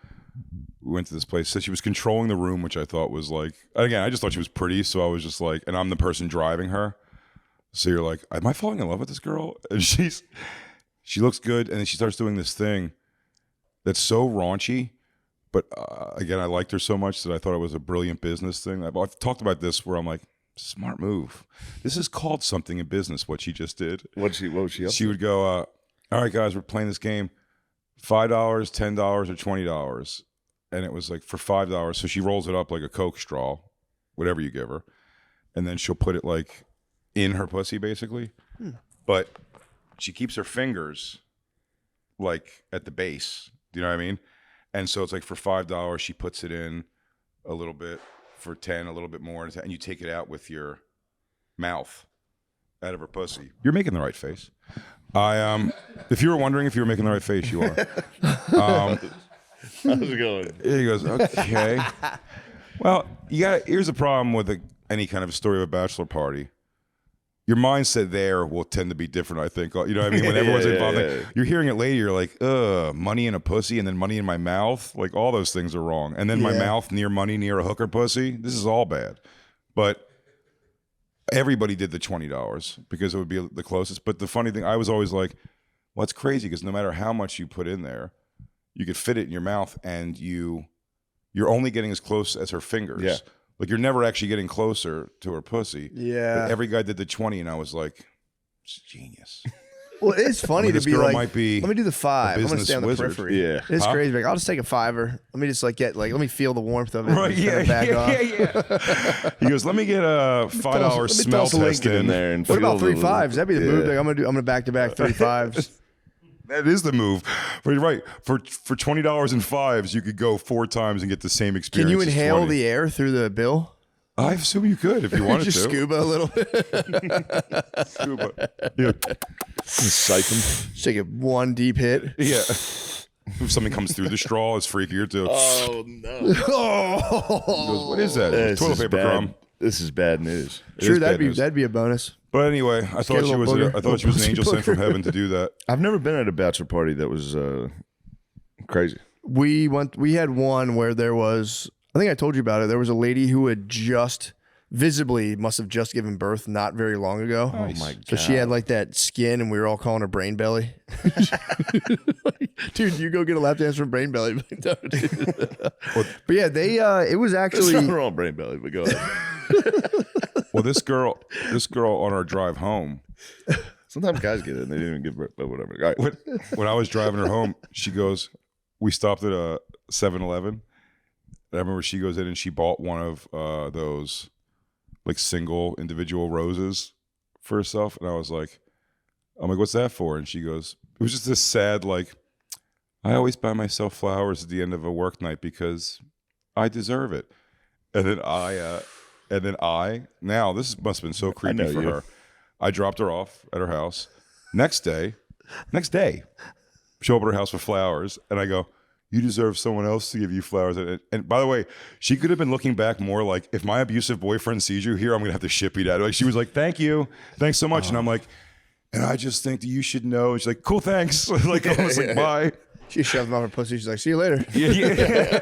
we went to this place. So she was controlling the room, which I thought was like, again, I just thought she was pretty. So I was just like, and I'm the person driving her. So you're like, am I falling in love with this girl? And she looks good. And then she starts doing this thing that's so raunchy. But again, I liked her so much that I thought it was a brilliant business thing. I've talked about this where I'm like, smart move. This is called something in business, what she just did. What was she up She to? would go, all right, guys, we're playing this game. $5, $10, or $20. And it was like for $5. So she rolls it up like a Coke straw, whatever you give her. And then she'll put it like in her pussy, basically. But she keeps her fingers like at the base. Do you know what I mean? And so it's like for $5, she puts it in a little bit. for 10, a little bit more, and you take it out with your mouth out of her pussy. You're making the right face. If you were wondering if you were making the right face, you are. How's it going? He goes, okay. Well, here's the problem with any kind of story of a bachelor party. Your mindset there will tend to be different, I think. You know what I mean? When everyone's involved, you're hearing it later, you're like, money in a pussy and then money in my mouth. Like, all those things are wrong. And then my mouth near money near a hooker pussy. This is all bad. But everybody did the $20 because it would be the closest. But the funny thing, I was always like, well, it's crazy because no matter how much you put in there, you could fit it in your mouth and you're only getting as close as her fingers. Yeah. Like, you're never actually getting closer to her pussy. Yeah. But every guy did the 20, and I was like, it's genius. Well, it's funny to this be girl like, might be let me do the 5. I'm gonna business stay on the wizard. periphery. Yeah. It's Huh? crazy. Like, I'll just take a $5. Let me just let me feel the warmth of it. Right, and then back off. He goes, let me get a $5 smell toss a link test Get in there and What feel about 3 the- 5s? That'd be the move. Yeah. Like, I'm gonna back to back 3 5s. That is the move. But you're right. For $20 in 5s, you could go 4 times and get the same experience. Can you as inhale 20. the air through the bill? I assume you could if you wanted Just to. scuba a little bit. Scuba. Yeah. Siphon. Just take a 1 deep hit. Yeah. If something comes through the straw, it's freakier too. Oh no! He goes, what is that? This Toilet is paper bad. crumb. This is bad news. It Sure, is bad news. that'd be a bonus. But anyway, I thought she little was booger. I thought she was an Little angel sent from booger. heaven to do that. I've never been at a bachelor party that was crazy. We had one where there was, I think I told you about it. There was a lady who had must have just given birth not very long ago. Oh my god! So she had like that skin, and we were all calling her Brain Belly. Dude, you go get a lap dance from Brain Belly. No, dude. But yeah, it was There's actually. nothing wrong with brain belly, but go ahead. Well, this girl on our drive home, Sometimes guys get it and they didn't even give birth, but whatever. All right. when I was driving her home, she goes, we stopped at a 7-Eleven. And I remember she goes in and she bought one of those like single individual roses for herself. And I'm like, what's that for? And she goes, it was just this sad, like, I always buy myself flowers at the end of a work night because I deserve it. And then now this must have been so creepy know for you. her. I dropped her off at her house. Next day, show up at her house with flowers. And I go, you deserve someone else to give you flowers. And by the way, she could have been looking back more like, if my abusive boyfriend sees you here, I'm going to have to ship you that. Like, she was like, thank you. Thanks so much. And I'm like, and I just think that you should know. And she's like, cool, thanks. Like, I was like, bye. She shoved them off her pussy. She's like, see you later. Yeah.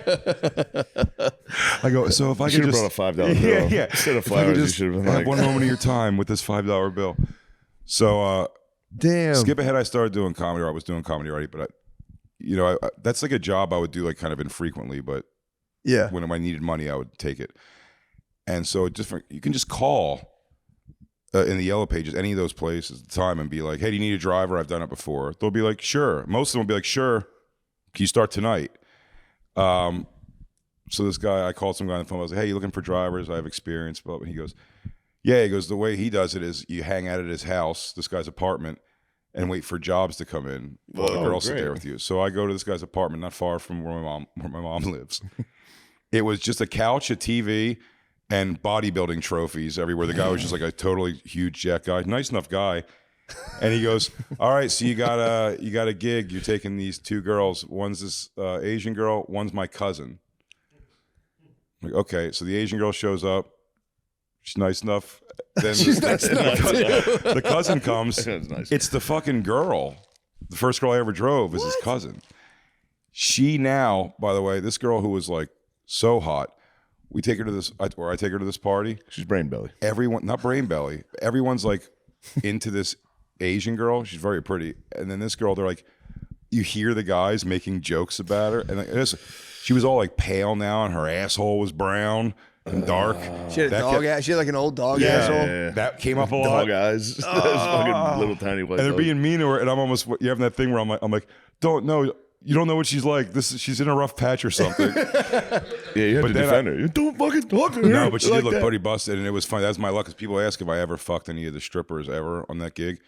I go, so if I Should could have just brought a $5 bill. yeah. Instead of If I could flowers, you just should have been have like, one moment of your time with this $5 bill. So Damn. skip ahead. I started doing comedy, or I was doing comedy already, but I that's like a job I would do like kind of infrequently, but Yeah. when I needed money, I would take it. And so you can just call in the yellow pages, any of those places at the time, and be like, hey, do you need a driver? I've done it before. They'll be like, sure. Most of them will be like, sure. Can you start tonight? So this guy, I called some guy on the phone. I was like, hey, you looking for drivers? I have experience. But he goes, yeah. He goes, the way he does it is you hang out at his house, this guy's apartment, and wait for jobs to come in while the Oh, girls sit great. there with you. So I go to this guy's apartment, not far from where my mom lives. It was just a couch, a TV, and bodybuilding trophies everywhere. The guy was just like a totally huge jack guy, nice enough guy. And he goes, all right, so you got a gig. You're taking these 2 girls. One's this Asian girl. One's my cousin. I'm like, okay, so the Asian girl shows up. She's nice enough. Then the cousin comes. That's nice. It's the fucking girl. The first girl I ever drove is his cousin. She now, by the way, this girl who was like so hot, we take her to this, or I take her to this party. She's brain belly. Everyone, not brain belly. Everyone's like into this Asian girl. She's very pretty. And then this girl, they're like, you hear the guys making jokes about her. And she was all like pale now, and her asshole was brown and dark. She had a dog ass. She had like an old dog asshole. Yeah. That came up a lot. Dog eyes. Those fucking little tiny white And they're dogs. being mean to her. And I'm almost, you're having that thing where I'm like, don't know. You don't know what she's like. She's in a rough patch or something. Yeah, you have to then defend her. You don't fucking talk to her. No, but she like did look that. pretty busted, and it was funny. That's my luck, because people ask if I ever fucked any of the strippers ever on that gig.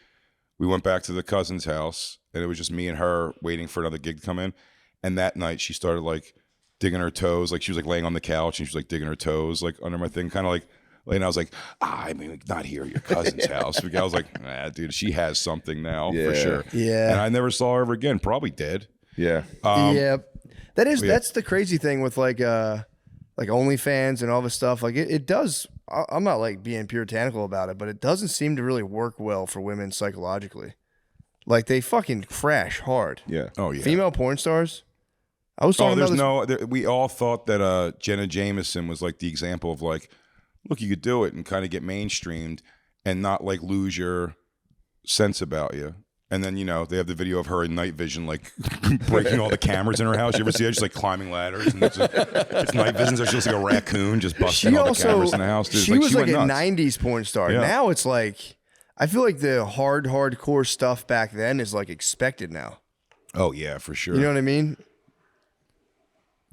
We went back to the cousin's house, and it was just me and her waiting for another gig to come in. And that night, she started like digging her toes. Like she was like laying on the couch and she was like digging her toes like under my thing, kind of like. And I was like, I mean, not here, your cousin's house. Because I was like, nah, dude, she has something now for sure. Yeah. And I never saw her ever again. Probably dead. Yeah. Yeah. That's the crazy thing with like OnlyFans and all this stuff. Like it does. I'm not like being puritanical about it, but it doesn't seem to really work well for women psychologically. Like they fucking crash hard. Yeah. Oh yeah. Female porn stars. I was talking about this. we all thought that Jenna Jameson was like the example of like, look, you could do it and kind of get mainstreamed and not like lose your sense about you. And then, you know, they have the video of her in night vision, like breaking all the cameras in her house. You ever see her just like climbing ladders? And it's night vision, so she looks like a raccoon just busting all the cameras in the house. Dude, she was like a nuts. 90s porn star. Yeah. Now it's like, I feel like the hardcore stuff back then is like expected now. Oh, yeah, for sure. You know what I mean?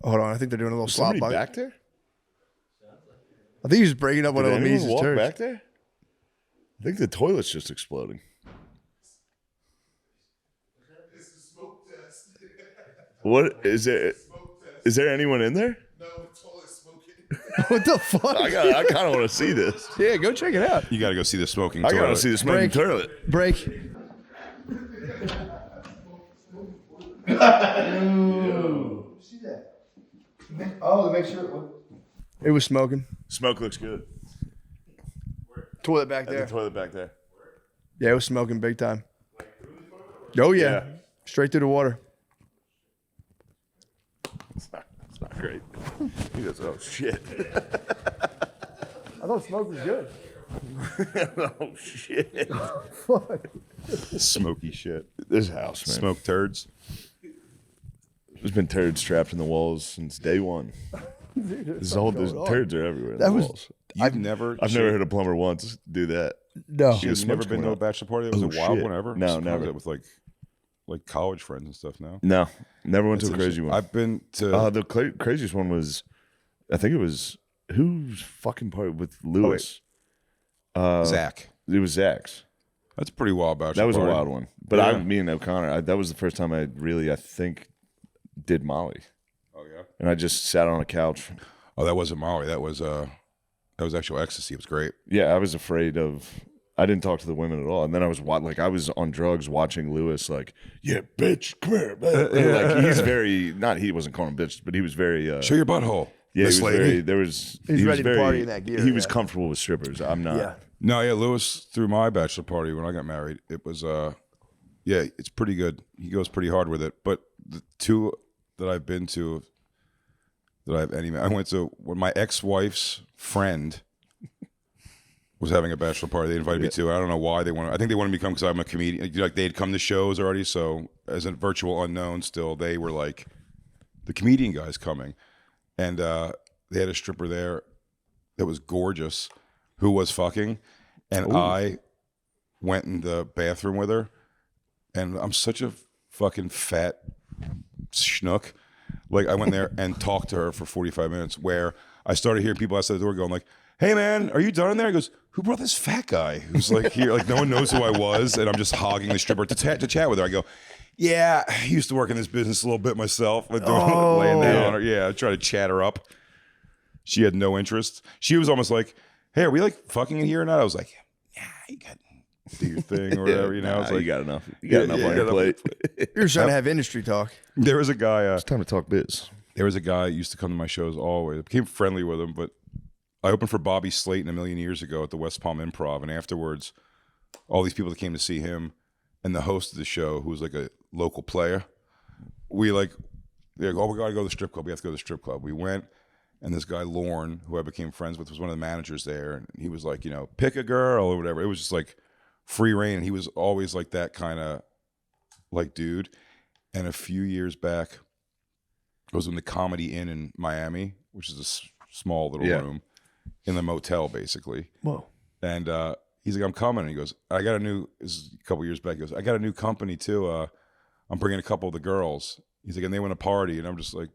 Hold on, I think they're doing a little slop Somebody bucket. back there? I think he's breaking up one of Did anyone Amise's walk turds. back there? I think the toilet's just exploding. What is there? Is there anyone in there? No, it's all smoking. What the fuck? I kind of want to see this. Yeah, go check it out. You got to go see the smoking I toilet. gotta see the smoking toilet. Break. Oh, to make sure it was smoking. Smoke looks good. Toilet back The there. toilet back there. Yeah, it was smoking big time. Oh yeah, Yeah. straight through the water. It's not great. He goes, oh shit. I thought smoke was good. Oh shit. Smoky shit. This house, man. Smoke turds. There's been turds trapped in the walls since day one. There's turds are everywhere in the walls. I've never heard a plumber once do that. No. You've never been to a bachelor party that was Oh, a wild shit. one ever? No, Just never. With like college friends and stuff now. No, never went to a crazy one. I've been to The craziest one was, I think it was whose fucking party with Lewis. Zach. It was Zach's. That's a pretty wild bachelor That was party. a wild one. But Yeah. me and O'Connor, that was the first time I think, did Molly. Oh yeah. And I just sat on a couch. Oh, that wasn't Maury. That was actual ecstasy. It was great. Yeah, I was afraid of. I didn't talk to the women at all, and then I was I was on drugs watching Lewis. Like, yeah, bitch, come here. Like he's very not. He wasn't calling him bitch, but he was very. Show your butthole. Yeah, Miss he was lady. very. There was. He's he ready was to very, party in that gear, He was yeah. comfortable with strippers. I'm not. Yeah. No, yeah, Lewis threw my bachelor party when I got married. It was yeah, it's pretty good. He goes pretty hard with it. But the two that I've been to that I have any I went to when my ex-wife's friend was having a bachelor party. They invited me to. I don't know why they wanted. I think they wanted me to come because I'm a comedian. Like they had come to shows already. So as a virtual unknown, still they were like the comedian guys coming, and they had a stripper there that was gorgeous, who was fucking, and I went in the bathroom with her, and I'm such a fucking fat schnook. Like I went there and talked to her for 45 minutes, where I started hearing people outside the door going like, "Hey man, are you done in there?" He goes, "Who brought this fat guy who's like here?" Like no one knows who I was, and I'm just hogging the stripper to chat with her. I go, "Yeah, I used to work in this business a little bit myself." But laying down on her, yeah, I tried to chat her up. She had no interest. She was almost like, "Hey, are we like fucking in here or not?" I was like, "Yeah, you got do your thing or whatever." You know, Nah, it's like you got enough. You got enough on your plate. You're trying to have industry talk. there was a guy. It's time to talk biz. There was a guy who used to come to my shows always. I became friendly with him, but I opened for Bobby Slayton a million years ago at the West Palm Improv, and afterwards, all these people that came to see him and the host of the show, who was like a local player, they're like, "Oh, we gotta go to the strip club. We have to go to the strip club." We went, and this guy Lorne, who I became friends with, was one of the managers there, and he was like, pick a girl or whatever. It was just like free reign, and he was always like that kind of like dude. And a few years back, I was in the Comedy Inn in Miami, which is a small little room in the motel, basically. Whoa. And he's like, "I'm coming." And he goes, "I got this is a couple years back. He goes, "I got a new company too. I'm bringing a couple of the girls." He's like, "And they want to party." And I'm just like,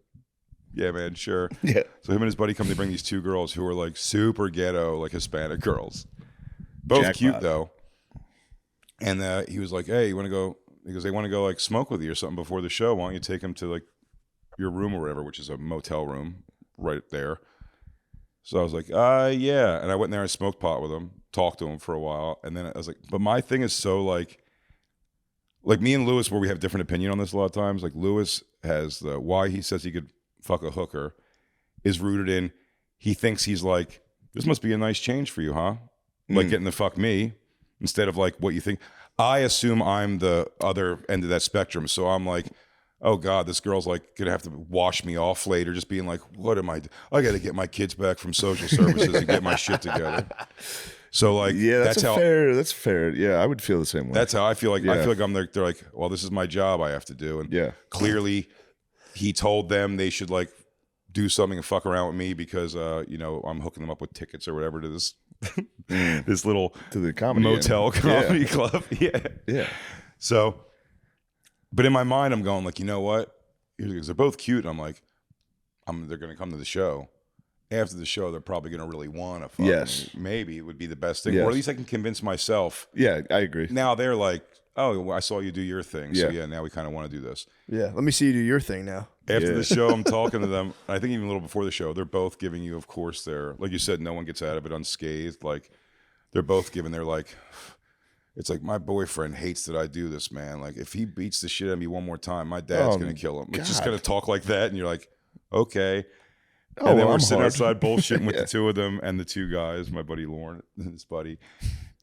"Yeah, man, sure." Yeah. So him and his buddy come to bring these two girls who are like super ghetto, like Hispanic girls. Both Jackpot. cute though. And he was like, "Hey, you want to go?" He goes, "They want to go like smoke with you or something before the show. Why don't you take them to like your room or whatever, which is a motel room right there. So I was like, yeah. And I went in there and smoked pot with him, talked to him for a while. And then I was like, but my thing is so like me and Lewis, where we have different opinion on this a lot of times, like Lewis has the why he says he could fuck a hooker is rooted in, he thinks he's like, this must be a nice change for you, huh? Like getting to fuck me instead of like what you think. I assume I'm the other end of that spectrum. So I'm like, oh God, this girl's like gonna have to wash me off later, just being like, what am I got to get my kids back from social services and get my shit together. So like, yeah, that's how fair. That's fair. Yeah, I would feel the same way. That's how I feel like. Yeah. I feel like I'm there. They're like, well, this is my job. I have to do. And yeah, clearly, he told them they should like do something and fuck around with me because you know, I'm hooking them up with tickets or whatever to this this little to the comedy motel comedy club. Yeah. So, but in my mind, I'm going like, you know what? Because they're both cute. And I'm like, they're gonna come to the show. After the show, they're probably going to really want to fuck Yes. me. Maybe it would be the best thing. Yes. Or at least I can convince myself. Yeah, I agree. Now they're like, oh, well, I saw you do your thing. So Yeah. yeah, now we kind of want to do this. Yeah, let me see you do your thing now. After Yeah. the show, I'm talking to them. I think even a little before the show, they're both giving you, of course, like you said, no one gets out of it unscathed. Like they're both giving their like, it's like, my boyfriend hates that I do this, man. Like if he beats the shit out of me one more time, my dad's going to kill him. It's just going to talk like that. And you're like, okay. Oh, And then well, we're I'm sitting hard. outside bullshitting with the two of them and the two guys, my buddy Lauren and his buddy.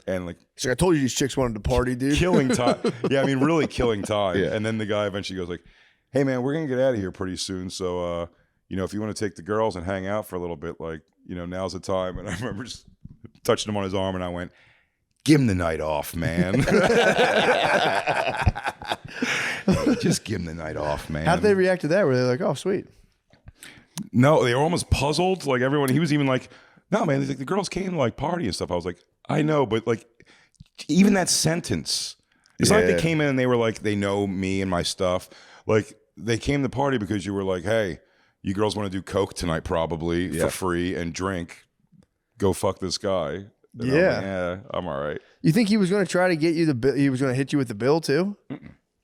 And like He's like, I told you these chicks wanted to party, dude. killing time. Yeah, I mean, really killing time. Yeah. And then the guy eventually goes like, hey man, we're going to get out of here pretty soon. So, you know, if you want to take the girls and hang out for a little bit, like, you know, now's the time. And I remember just touching him on his arm and I went, give him the night off, man. Just give him the night off, man. How'd they react to that? Were they like, oh, sweet? No, they were almost puzzled. Like everyone, he was even like, no, man, like, the girls came to like party and stuff. I was like, I know, but like even that sentence, it's not like Yeah. they came in and they were like, they know me and my stuff. Like they came to party because you were like, hey, you girls want to do coke tonight probably for free and drink. Go fuck this guy. And I'm like, yeah, I'm all right. You think he was going to try to get you the bill? He was going to hit you with the bill too?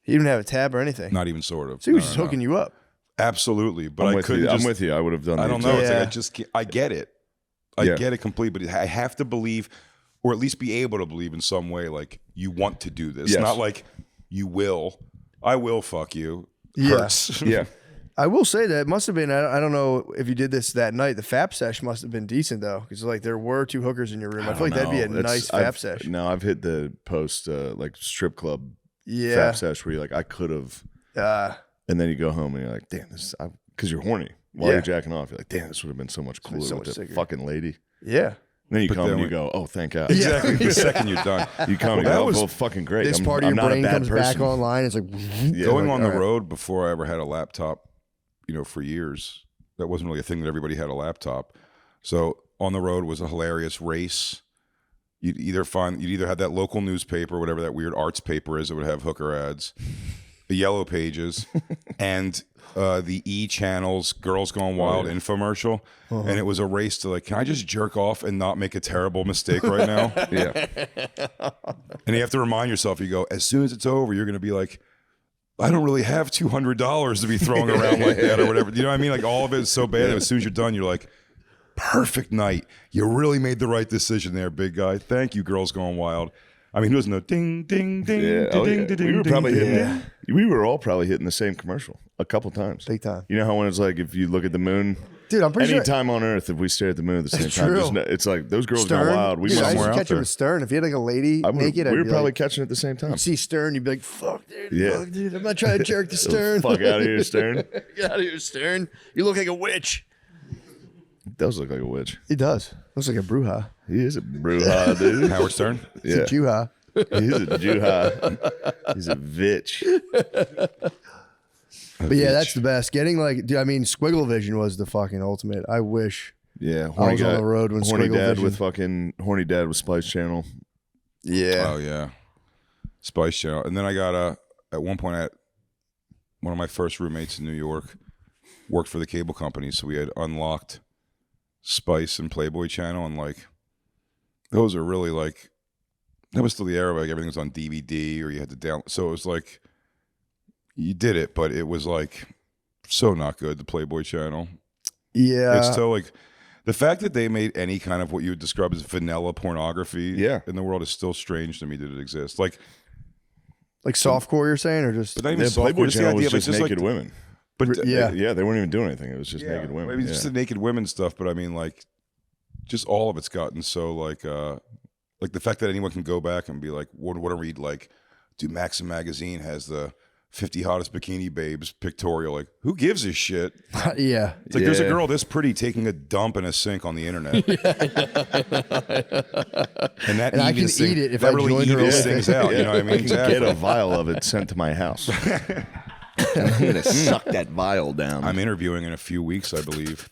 He didn't have a tab or anything. Not even sort of. So he was No, just no, hooking you up. Absolutely, but I'm I with couldn't. you. Just, I'm with you. I would have done. I the don't know. exact- It's like Yeah. I just can't, I get it. I Yeah. get it completely, but I have to believe, or at least be able to believe in some way, like you want to do this. Yes. Not like you will. I will fuck you. Yeah. Hurts. Yeah. I will say that it must have been, I don't know if you did this that night, the FAP sesh must have been decent though. Because like there were two hookers in your room. I feel like that'd be a No, nice I've- FAP sesh. No, I've hit the post like strip club Yeah. fap sesh where you're like, I could have, and then you go home and you're like, damn, this, because you're horny while Yeah. you're jacking off. You're like, damn, this would have been so much cooler so with much that sicker. fucking lady. Yeah. And then you But come then and you we- go, oh, thank God. Exactly. The second you're done. You come and Well, go, that was- well, fucking great. This I'm, part of I'm your not brain a bad comes back person. online. It's like, Yeah. Going like, on the all right. road before I ever had a laptop, you know, for years, that wasn't really a thing that everybody had a laptop. So on the road was a hilarious race. You'd either have that local newspaper, whatever that weird arts paper is that would have hooker ads, the Yellow Pages, and the E channel's Girls Gone Wild infomercial. And it was a race to like, can I just jerk off and not make a terrible mistake right now? Yeah. And you have to remind yourself, you go, as soon as it's over, you're going to be like, I don't really have $200 to be throwing around like that or whatever. You know what I mean? Like all of it is so bad. And as soon as you're done, you're like, perfect night. You really made the right decision there, big guy. Thank you, Girls Gone Wild. I mean, there was no ding, ding, ding, Yeah. ding, Oh, ding, yeah. ding, We were ding, probably ding, hitting. ding. We were all probably hitting the same commercial a couple times. Big time. You know how when it's like if you look at the moon, Dude, I'm pretty any sure. time on Earth, if we stare at the moon at the same That's time, true. there's no, it's like those girls Stern. gone wild. We Dude, I were used somewhere to out catch him there. with Stern. If he had like a lady naked, we I'd were be probably like, catching it at the same time. you'd see Stern, you'd be like, fuck, dude. Yeah. Fuck, dude. I'm not trying to jerk the Stern. Fuck out of here, Stern. Get out of here, Stern. You look like a witch. He does look like a witch. He does. Looks like a bruja. He is a bruja, dude. Howard Stern? He's a juha. He's a juha. He's a bitch. But yeah, that's the best. Getting like, dude, I mean, Squiggle Vision was the fucking ultimate. I wish. Yeah, I was on the road when horny Squiggle dad Vision. with fucking horny dad with Spice Channel. Yeah. Oh, yeah. Spice Channel. And then I got at one point, one of my first roommates in New York worked for the cable company. So we had unlocked Spice and Playboy Channel. And like, those are really like, that was still the era where like everything was on DVD or you had to download. So it was like, you did it, but it was like so not good. The Playboy Channel. Yeah. It's so like the fact that they made any kind of what you would describe as vanilla pornography in the world is still strange to me that it exists. Like softcore, you're saying, or just but not even The softcore, Playboy just the Channel idea was of just like, naked women. But yeah, They weren't even doing anything. It was just naked women. Maybe just the naked women stuff, but I mean, like, just all of it's gotten so like the fact that anyone can go back and be like, what do I read? Like, dude, Maxim magazine has the 50 hottest bikini babes pictorial. Like, who gives a shit? yeah. It's like there's a girl this pretty taking a dump in a sink on the internet, and that I can thing, eat it if that I really join her evens OnlyFans. things out. You know what I mean? I can get a vial of it sent to my house. I'm gonna suck that vial down. I'm interviewing in a few weeks, I believe,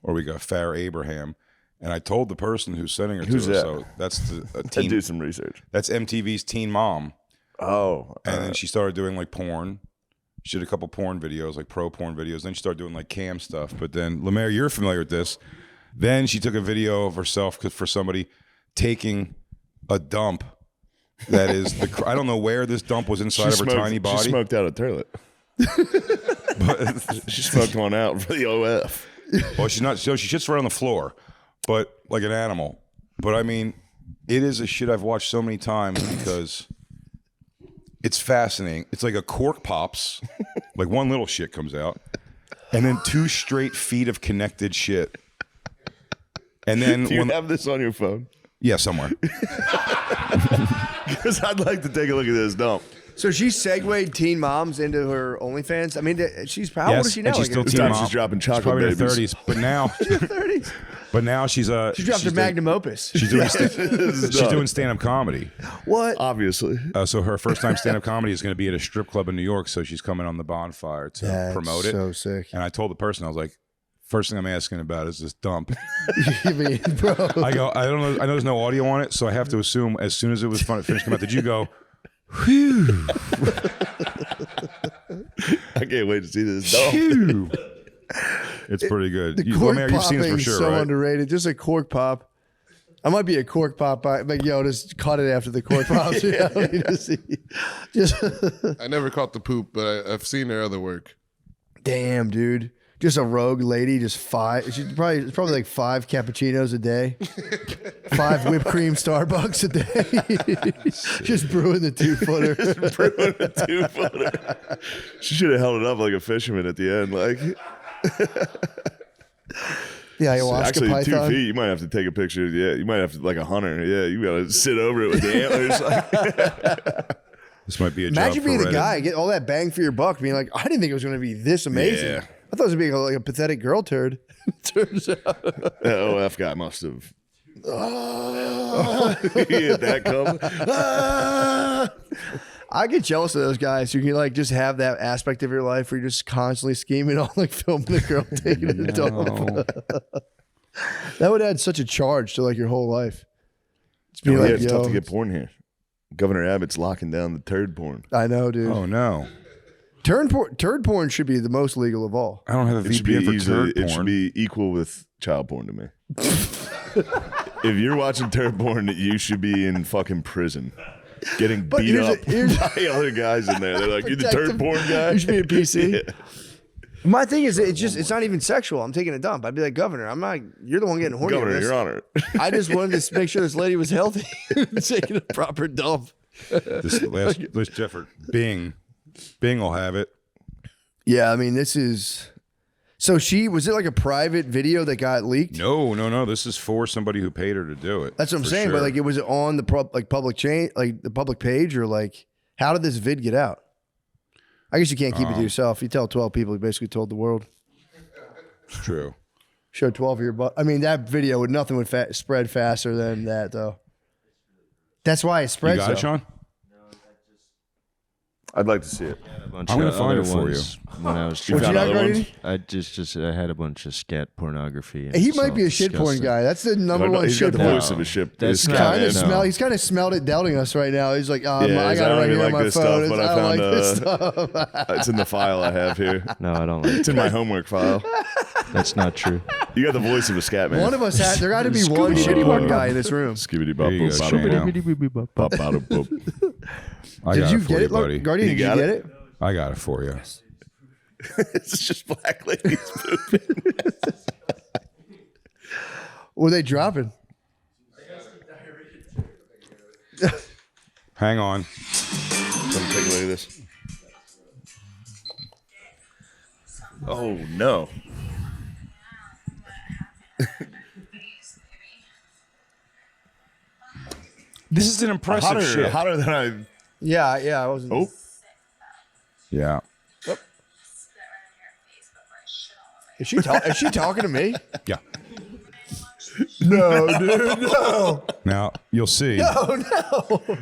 or we got Farrah Abraham, and I told the person who's sending her Who's to her. that? So that's a I teen. do some research. That's MTV's Teen Mom. Oh, And then she started doing like porn. She did a couple porn videos, like pro porn videos. Then she started doing like cam stuff. But then, Lemaire, you're familiar with this. Then she took a video of herself for somebody taking a dump. That is, I don't know where this dump was inside of her tiny body. She smoked out a toilet. But She smoked one out for the OF. well, she's not. So she shits right on the floor, but like an animal. But I mean, it is a shit I've watched so many times because it's fascinating. It's like a cork pops, like one little shit comes out, and then 2 straight feet of connected shit. And then Do you have this on your phone? yeah, somewhere. Because I'd like to take a look at this dump. So she segued teen moms into her OnlyFans. I mean, she's how old is she now? And she's Like, still This teen time mom. she's dropping She's chocolate probably in her babies. 30s, but now, 30s. but now she's She dropped her doing- magnum opus. She's doing is she's done. doing stand-up comedy. What? Obviously. So her first time stand-up comedy is going to be at a strip club in New York. So she's coming on the Bonfire to That's promote it. so sick. And I told the person, I was like, first thing I'm asking about is this dump. I mean, bro. I go, I don't know. I know there's no audio on it, so I have to assume as soon as it was finished coming out, did you go, whew, I can't wait to see this dump. phew. It's pretty good. The You, cork Lemaire, you've seen this for popping sure, so right? underrated. Just a cork pop. I might be a cork pop, but yo, just cut it after the cork pops. You know? Just I never caught the poop, but I've seen their other work. damn, dude. Just a rogue lady, just 5. It's probably like 5 cappuccinos a day, 5 whipped cream Starbucks a day, just brewing the 2-footer. Brewing a 2-footer. She should have held it up like a fisherman at the end. Like, The ayahuasca actually, python. 2 feet. You might have to take a picture. Yeah, you might have to, like a hunter. Yeah, you got to sit over it with the antlers. Like, This might be a Imagine job being for the Reddit. guy, get all that bang for your buck, being like, I didn't think it was going to be this amazing. Yeah. I thought it was going to be like a pathetic girl turd. Turns out. that OF guy must have. He hit that come. I get jealous of those guys who can like just have that aspect of your life where you're just constantly scheming on like filming a girl taking a dump. That would add such a charge to like your whole life. It's being Yeah, like, it's tough yo, to get porn here. Governor Abbott's locking down the turd porn. I know, dude. Oh no, Turd porn should be the most legal of all. I don't have a It should be VPN for easily, turd it should porn. be equal with child porn to me. If you're watching turd porn, you should be in fucking prison. Getting But beat here's up a- here's- by other guys in there. They're like, you're the Protective- turd porn guy? You should be a PC. Yeah. My thing is, it's not even sexual. I'm taking a dump. I'd be like, Governor, I'm not. You're the one getting horny. Governor, over this. Your Honor. I just wanted to make sure this lady was healthy, taking a proper dump. This last effort, Bing will have it. Yeah, I mean, this is. So was it like a private video that got leaked? No. This is for somebody who paid her to do it. That's what I'm for saying. sure. But like, it was on the public chain, like the public page, or like, how did this vid get out? I guess you can't keep it to yourself. You tell 12 people, you basically told the world. It's true. Show 12 of your butt. I mean, that video nothing would spread faster than that, though. That's why it You spreads. got it, Sean? I'd like to see it. I'm gonna find it for you. When I was You What found you got, other ones? Gardini? I just I had a bunch of scat pornography. and He it's might all be a shit porn disgusting. guy. That's the number one He's got shit the porn. voice of a ship. That's This not- guy, Kind man. of no. smell. He's kind of smelled it, doubting us right now. He's like, Yeah, I he's got it like, I right don't here really on my like this phone. stuff, but I don't like this I stuff. It's in the file I have here. No, I don't like It's in my homework file. That's not true. You got the voice of a scat man. One of us had. There got to be one shit porn guy in this room. Skibbity bop Here you go, bop Shane. bop bop bop. I Did got you it for get you, it, buddy. Guardian? You Did you got get it? it? I got it for you. It's just black ladies pooping. What are they dropping? Hang on. Let me take a look at this. Oh no. This is an impressive shit. Hotter than I. Yeah, I wasn't. Oh. Yeah. Is she talking to me? Yeah. No, dude, no. Now you'll see. Oh no.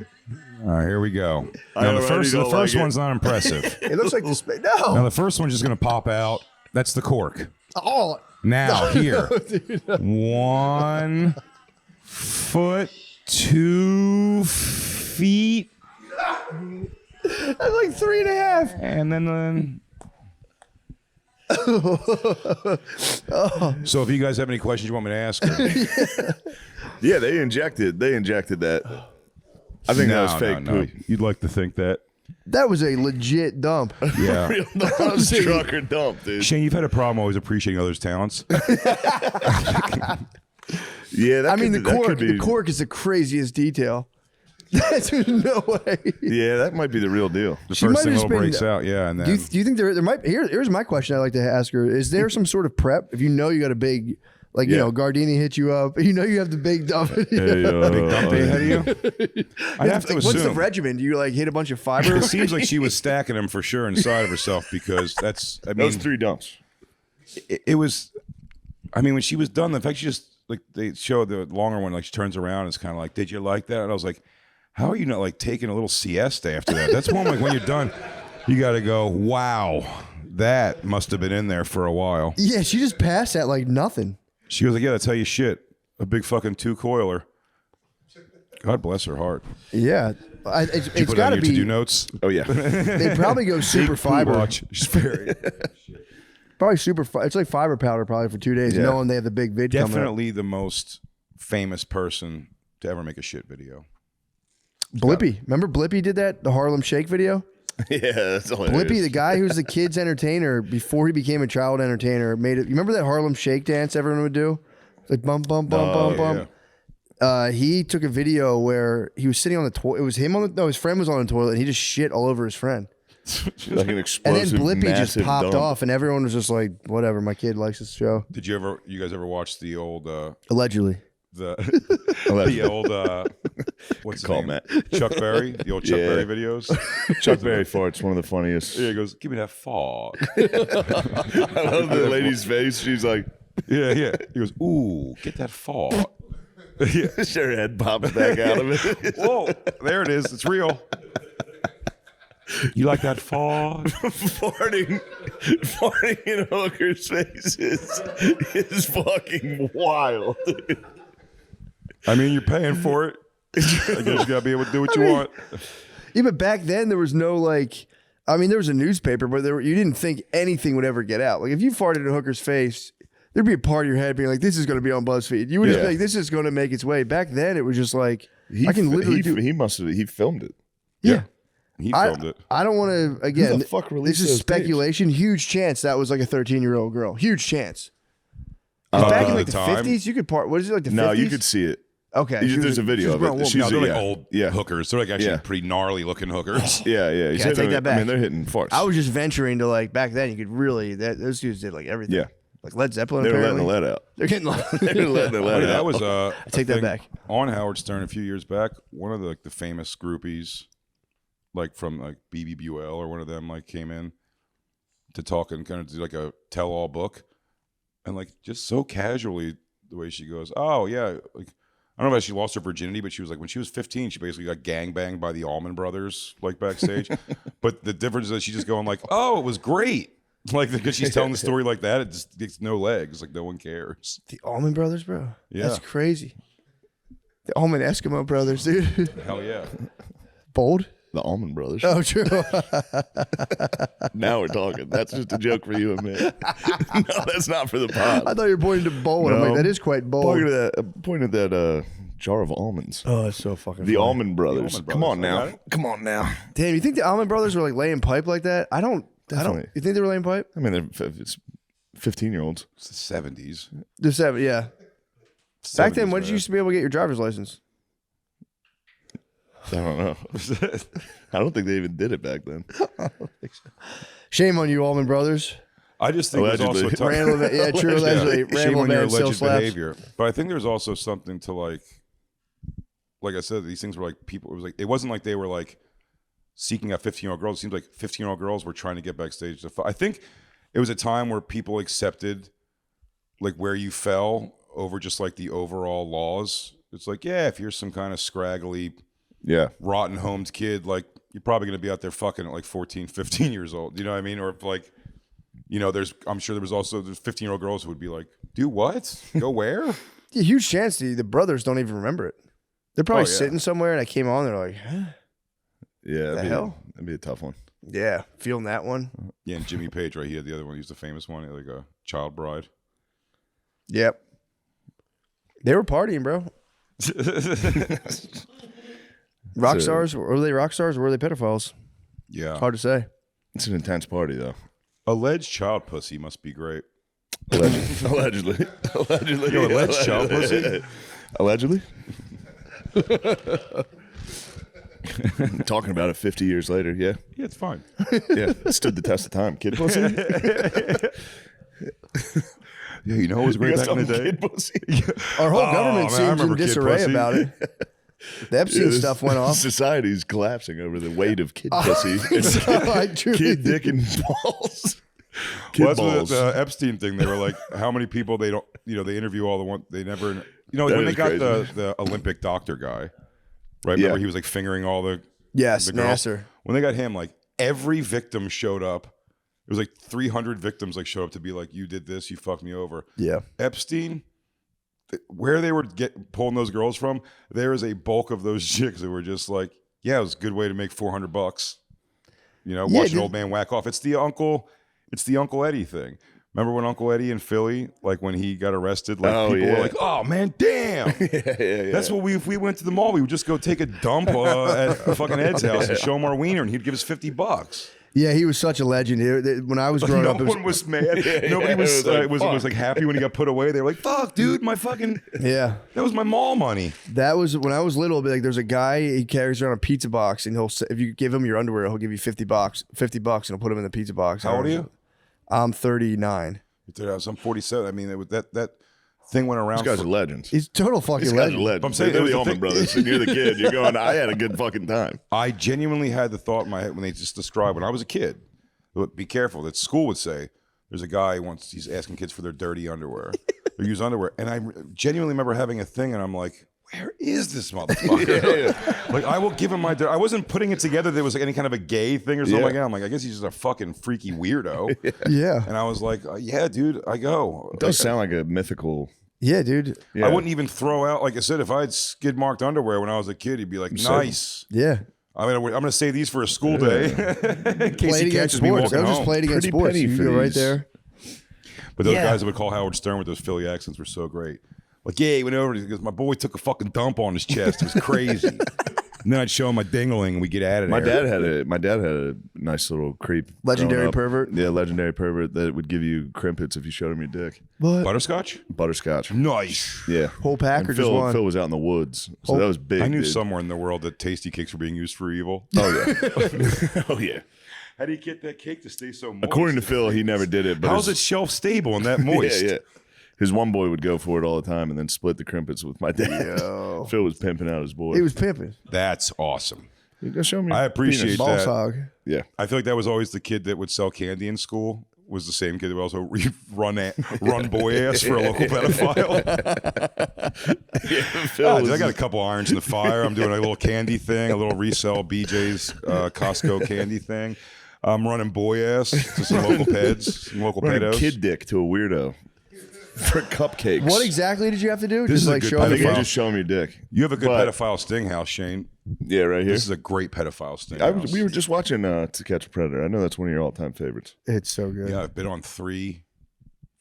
All right, here we go. I Now the already first don't like it. one's not impressive. It looks like this. Now No. the first one's just gonna pop out. That's the cork. Oh. Now here, Dude. 1 foot 2 feet, That's like 3.5. and then. So if you guys have any questions you want me to ask her. Yeah, they injected that. I think that was fake poop. You'd like to think that. That was a legit dump. Yeah. Real truck or dump, dude. Shane, you've had a problem always appreciating others' talents. Yeah, that I mean, could, the that cork. could be, The cork is the craziest detail. There's no way. Yeah, that might be the real deal. The She first might thing have all been- breaks out, yeah, and then Do you think there might here's my question I'd like to ask her. Is there some sort of prep if you know you got a big you Yeah. know, Gardini hit you up, you know you have the big dump. Hey, big dump day ahead of you? I have to What's the assume. regimen? Do you like hit a bunch of It fiber? seems like she was stacking them for sure inside of herself because that's. I mean, those 3 dumps. it was. I mean, when she was done, the fact she just like they showed the longer one, like she turns around, and it's kind of like, "Did you like that?" And I was like, "How are you not like taking a little siesta after that?" That's one like when you're done, you got to go. Wow, that must have been in there for a while. Yeah, she just passed that like nothing. She was like, "Yeah, that's how you shit a big fucking 2-coiler." God bless her heart. Yeah, Did you it's put got it to on your be. to-do notes. Oh yeah. They probably go super fiber. Watch. She's very Probably super. It's like fiber powder probably for 2 days, Yeah. knowing they have the big vid coming up. definitely the most famous person to ever make a shit video. Blippy, remember Blippy did that? The Harlem Shake video. Yeah, that's all it Blippy, is. the guy who was the kids' entertainer before he became a child entertainer, made it. You remember that Harlem Shake dance everyone would do? Like bump, bump, bump, bump, bump. He took a video where he was sitting on the toilet. It was him on the. No, his friend was on the toilet, and he just shit all over his friend. Like an And then explosive, Blippy just massive popped dump. off, and everyone was just like, "Whatever, my kid likes this show." Did you guys ever watch the old Allegedly, the Allegedly. the old what's his Call name? Matt. Chuck Berry, the old Chuck Yeah. Berry videos. Chuck Berry farts, one of the funniest. Yeah, he goes, "Give me that fog." I love the lady's face. She's like, Yeah. He goes, "Ooh, get that fog." Yeah. her head pops back out of it. Whoa, there it is. It's real. You like that fog? farting in Hooker's face is fucking wild. I mean, you're paying for it. I guess you gotta be able to do what you want. yeah, but back then there was no like. I mean, there was a newspaper, but you didn't think anything would ever get out. Like if you farted in Hooker's face, there'd be a part of your head being like, "This is going to be on BuzzFeed." You would just Yeah. think this is going to make its way. Back then, it was just like He, I can literally. he filmed it. yeah. He filmed it. I don't want to again. the fuck This released is those speculation. Huge chance that was like a 13-year-old girl. Huge chance. 'Cause back in at like the the time? 50s, you could part. What is it like the 50s? No, you could see it. Okay, she was There's a she video was of grown it. woman. She's No, they're yeah. like old Yeah. hookers. They're like actually Yeah. pretty gnarly looking hookers. Yeah. You Okay, I said take that back. I mean, they're hitting farts. I was just venturing to like back then. You could really those dudes did like everything. Yeah. like Led Zeppelin. They were letting apparently. the lead out. They're getting. They were letting the lead That out. was take that thing back. on Howard Stern a few years back. One of the like the famous groupies, like from like BB Buell or one of them, like came in to talk and kind of do like a tell-all book, and like just so casually the way she goes, "Oh yeah," like I don't know if she lost her virginity, but she was like when she was 15, she basically got gangbanged by the Allman Brothers like backstage. But the difference is that she's just going like, "Oh, it was great." Like because she's telling the story like that, it just gets no legs. Like no one cares. The Allman Brothers, bro. Yeah. That's crazy. The Allman Eskimo Brothers, dude. Hell yeah. Bold. The Allman Brothers. Oh, true. Now we're talking. That's just a joke for you and me. No, that's not for the pod. I thought you were pointing to bold. I'm No. like, that is quite bold. Point at that jar of almonds. Oh, it's so fucking The funny. Allman Brothers. Allman Come on Brothers, I now. got it. Come on now. Damn, you think the Allman Brothers were like laying pipe like that? I don't Definitely. You think they were laying pipe? I mean, it's 15-year-olds. It's the 70s. They're 7, yeah. Back then, 70s, when did you man. used to be able to get your driver's license? I don't know. I don't think they even did it back then. Shame on you, Allman Brothers. I just think there's also a time. Yeah, true. Allegedly. Shame Ramble on your band still alleged slaps. behavior. But I think there's also something to like I said, these things were like people. It wasn't like they were like seeking out 15-year-old girls. It seems like 15-year-old girls were trying to get backstage. I think it was a time where people accepted like where you fell over just like the overall laws. It's like, yeah, if you're some kind of scraggly, rotten homed kid, like you're probably going to be out there fucking at like 14, 15 years old. You know what I mean? Or if like, you know, I'm sure there's 15-year-old girls who would be like, do what? Go where? Yeah, huge chance the brothers don't even remember it. They're probably sitting somewhere and I came on, they're like, huh? Yeah, hell? That'd be a tough one. Yeah, feeling that one. Yeah, and Jimmy Page, right? He had the other one. He was the famous one, like a child bride. Yep. They were partying, bro. Rock stars? Were they rock stars or were they pedophiles? Yeah. Hard to say. It's an intense party, though. Alleged child pussy must be great. Allegedly. Allegedly. Yo, alleged child pussy? Allegedly. Talking about it 50 years later, yeah. Yeah, it's fine. Yeah, it stood the test of time. Kid pussy? Yeah, you know it was great back in the day. Kid pussy? Our whole government man, I seems in remember kid disarray pussy. about it. The Epstein stuff went off. Society's collapsing over the weight of kid pussy. I truly Kid dick and balls. Kid Well, that's balls. what the Epstein thing. They were like, how many people they don't, you know, they interview all the one, they never, you know, That when they is got crazy. the Olympic doctor guy, right? Yeah. Remember he was like fingering all the Yes, the girls? Nasser. When they got him, like every victim showed up. It was like 300 victims like showed up to be like, you did this, you fucked me over. Yeah. Epstein, where they were pulling those girls from, there is a bulk of those chicks that were just like, yeah, it was a good way to make $400. You know, watch an old man whack off. It's the Uncle Eddie thing. Remember when Uncle Eddie in Philly, like when he got arrested, like people were like, "Oh man, damn!" yeah. That's what if we went to the mall, we would just go take a dump at fucking Ed's house and show him our wiener, and he'd give us $50. Yeah, he was such a legend. When I was growing No up, one was mad. Nobody was like happy when he got put away. They were like, "Fuck, dude, my fucking yeah, that was my mall money." that was when I was little. Like, there's a guy, he carries around a pizza box, and if you give him your underwear, he'll give you $50, and he'll put them in the pizza box. How old are you? I'm 39. I'm 47. I mean, that thing went around. These guys for- are legends. He's a total fucking These guys are legend. legends. I'm saying They're it was the the Allman thing- Brothers, and you're the kid. You're going, I had a good fucking time. I genuinely had the thought in my head when they just described when I was a kid. But be careful. That school would say there's a guy he's asking kids for their dirty underwear, their used underwear, and I genuinely remember having a thing, and I'm like, where is this motherfucker? Like I will give him my. I wasn't putting it together. There was like any kind of a gay thing or something like that. I'm like, I guess he's just a fucking freaky weirdo. Yeah. And I was like, yeah, dude, I go. It does sound like a mythical. Yeah, dude. Yeah. I wouldn't even throw out. Like I said, if I had skid marked underwear when I was a kid, he'd be like, nice. Yeah. I'm gonna save these for a school day in case Played he against catches me sports. walking That was just home. played against Pretty sports. penny You for go right these. there. But those Yeah. guys that would call Howard Stern with those Philly accents were so great. Like, yeah, he went over. He goes, my boy took a fucking dump on his chest. It was crazy. And then I'd show him my dingling, and we get out of there. My dad had a nice little creep. Legendary growing up. pervert? Yeah, legendary pervert that would give you crimpets if you showed him your dick. What? Butterscotch. Butterscotch. Nice. Yeah. Whole pack And or just one? Phil was out in the woods, so that was big. I knew dude. somewhere in the world that tasty cakes were being used for evil. Oh yeah. Oh yeah. How do you get that cake to stay so moist? According to Phil, he never did it. But How's it shelf stable and that moist? Yeah. His one boy would go for it all the time and then split the crimpets with my dad. Yo. Phil was pimping out his boy. He was pimping. That's awesome. You go show me. I appreciate penis. Boss that. hog. Yeah. I feel like that was always the kid that would sell candy in school. Was the same kid that would also run boy ass for a local pedophile. Phil Dude, I got a couple irons in the fire. I'm doing a little candy thing, a little resell BJ's Costco candy thing. I'm running boy ass to some local peds, some local running pedos. kid dick to a weirdo for cupcakes. What exactly did you have to do? This Just is a like good show I him think the you pedophile. just show me your dick. You have a good But- pedophile sting house, Shane. Yeah, right here. This is a great pedophile sting house. We were just watching To Catch a Predator. I know that's one of your all-time favorites. It's so good. Yeah, I've been on three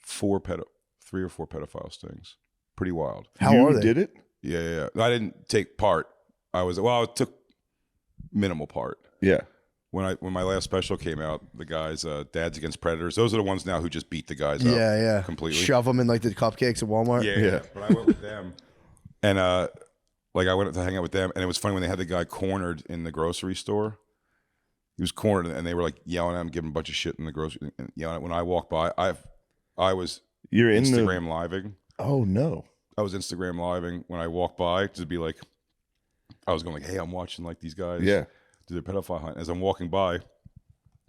or four pedophile stings. Pretty wild. How you are they? did it? Yeah. I didn't take part. I took minimal part. Yeah. when my last special came out, the guys, Dads Against Predators, those are the ones now who just beat the guys up. Yeah. Completely. Shove them in like the cupcakes at Walmart. Yeah. But I went with them. And like I went to hang out with them. And it was funny when they had the guy cornered in the grocery store. He was cornered and they were like yelling at him, giving him a bunch of shit in the grocery. And yelling at him. When I walked by, I was Instagram living. Oh, no. I was Instagram living when I walked by to be like, I was going like, hey, I'm watching like these guys do their pedophile hunt. As I'm walking by,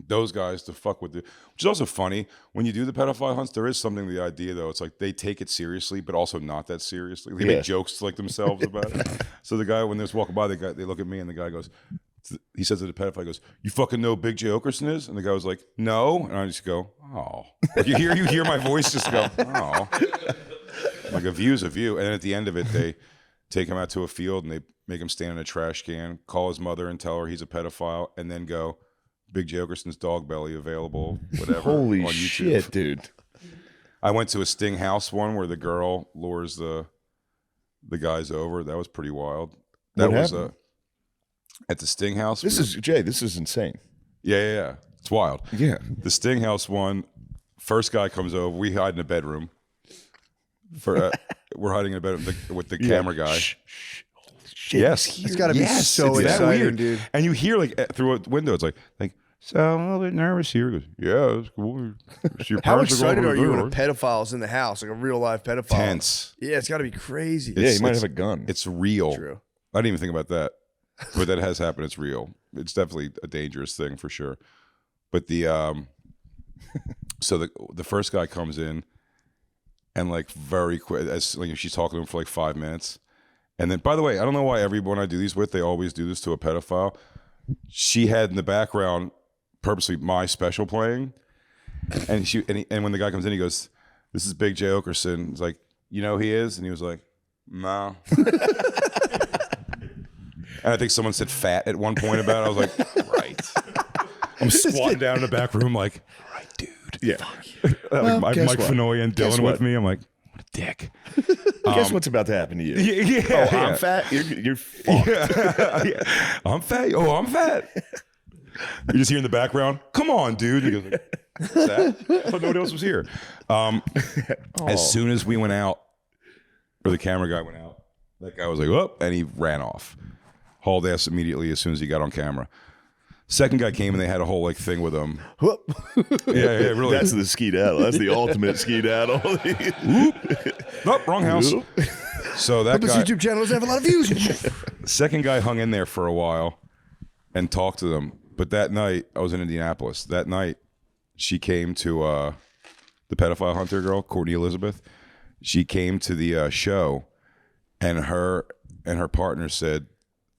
those guys to fuck with which is also funny. When you do the pedophile hunts, there is something to the idea though. It's like they take it seriously, but also not that seriously. They make jokes to like themselves about it. So the guy, when they're walking by, they look at me and the guy goes, he says to the pedophile, he goes, you fucking know who Big Jay Oakerson is? And the guy was like, no. And I just go, oh. Like you hear my voice just go, oh. Like a view's a view. And then at the end of it, they take him out to a field and they make him stand in a trash can, call his mother and tell her he's a pedophile, and then go, Big Jay Oakerson's dog belly available, whatever. Holy on YouTube. shit, dude. I went to a Sting House one where the girl lures the guys over. That was pretty wild. That was at the Sting House. This is insane. Yeah. It's wild. Yeah. The Sting House one, first guy comes over. We hide in a bedroom. We're hiding in a bedroom with the camera guy. Yes. It's got to be so it's that exciting, weird. dude. And you hear like through a window, it's like, so I'm a little bit nervous here. He goes, yeah, it's cool. How excited are you when a pedophile's in the house, like a real live pedophile? Tense. Yeah, it's got to be crazy. Yeah, he might have a gun. It's real. True. I didn't even think about that, but that has happened. It's real. It's definitely a dangerous thing for sure. But so the first guy comes in, and like very quick, as like she's talking to him for like 5 minutes, and then by the way, I don't know why everyone I do these with, they always do this to a pedophile. She had in the background purposely my special playing, and and when the guy comes in, he goes, "This is Big Jay Oakerson." He's like, "You know who he is?" And he was like, "No." And I think someone said fat at one point about it. I was like, right. I'm squatting down in the back room like, right, dude. Yeah. Like Mike what? Fenoy and Guess Dylan what? with me. I'm like, what a dick. Guess what's about to happen to you? Yeah. Oh, I'm fat? You're fucked. Yeah. I'm fat. Oh, I'm fat. You just hear in the background, come on, dude. He goes, like, what's that? I thought nobody else was here. As soon as we went out, or the camera guy went out, that guy was like, oh, and he ran off. Hauled ass immediately as soon as he got on camera. Second guy came and they had a whole like thing with him. Yeah, really. That's the skedaddle. That's the ultimate skedaddle. Nope, wrong house. So that This guy, YouTube channel doesn't have a lot of views. second guy hung in there for a while and talked to them. But that night, I was in Indianapolis. That night, she came to the pedophile hunter girl, Courtney Elizabeth. She came to the show, and her partner said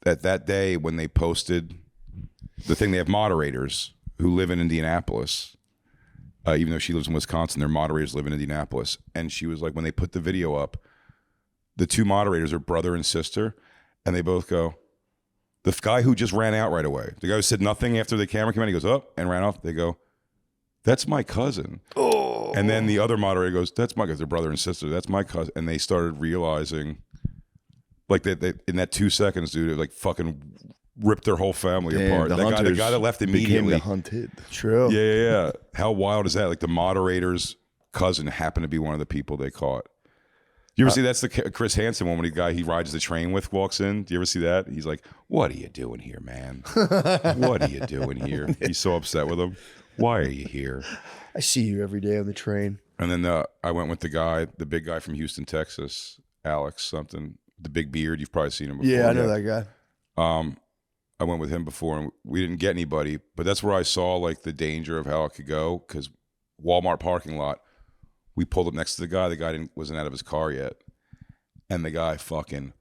that day when they posted the thing, they have moderators who live in Indianapolis. Even though she lives in Wisconsin, their moderators live in Indianapolis. And she was like, when they put the video up, the two moderators are brother and sister, and they both go, the guy who just ran out right away, the guy who said nothing after the camera came out, he goes up and ran off. They go, that's my cousin. Oh. And then the other moderator goes, that's my cousin. They're brother and sister. That's my cousin. And they started realizing, like that in that 2 seconds, dude, it like fucking ripped their whole family apart. The guy that left immediately. Became the hunted. True. Yeah. How wild is that? Like the moderator's cousin happened to be one of the people they caught. You ever see that's the Chris Hansen one when the guy he rides the train with walks in? Do you ever see that? He's like, what are you doing here, man? What are you doing here? He's so upset with him. Why are you here? I see you every day on the train. And then I went with the big guy from Houston, Texas, Alex something, the big beard. You've probably seen him before. Yeah, I know that guy. I went with him before and we didn't get anybody, but that's where I saw like the danger of how it could go. Because Walmart parking lot, we pulled up next to the guy. The guy wasn't out of his car yet. And the guy fucking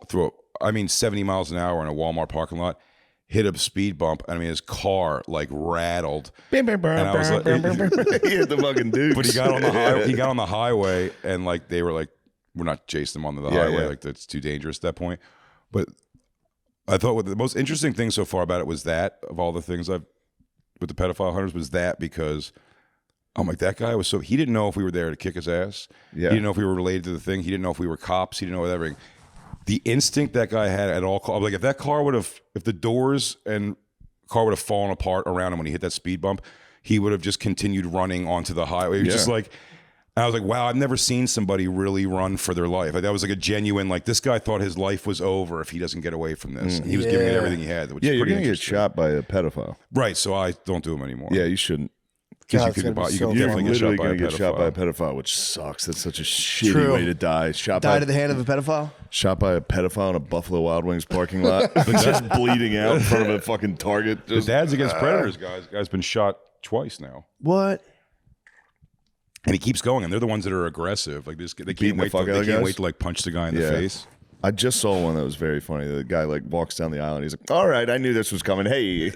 threw 70 miles an hour in a Walmart parking lot, hit a speed bump. I mean, his car like rattled. And I was like, He hit the fucking dude. but he got on the highway. He got on the highway, and like they were like, we're not chasing him onto the highway. Yeah. Like that's too dangerous at that point. But I thought the most interesting thing so far about it was that of all the things I've with the pedophile hunters was that because I'm like, that guy was he didn't know if we were there to kick his ass. Yeah. He didn't know if we were related to the thing. He didn't know if we were cops. He didn't know everything. The instinct that guy had at all, like if that car if the doors and car would have fallen apart around him when he hit that speed bump, he would have just continued running onto the highway. He was just like, I was like, wow, I've never seen somebody really run for their life. Like, that was like a genuine, like, this guy thought his life was over if he doesn't get away from this. And he was giving it everything he had. Which is you're pretty going to get shot by a pedophile. Right, so I don't do them anymore. Yeah, you shouldn't. Because you could definitely get shot by a pedophile. Shot by a pedophile, which sucks. That's such a shitty way to die. Died at the hand of a pedophile? Shot by a pedophile in a Buffalo Wild Wings parking lot. Just bleeding out in front of a fucking Target. The Dads Against Predators guy's been shot twice now. What? And he keeps going, and they're the ones that are aggressive. Like this, they can't wait to like punch the guy in the face. I just saw one that was very funny. The guy like walks down the aisle and he's like, "All right, I knew this was coming. Hey,"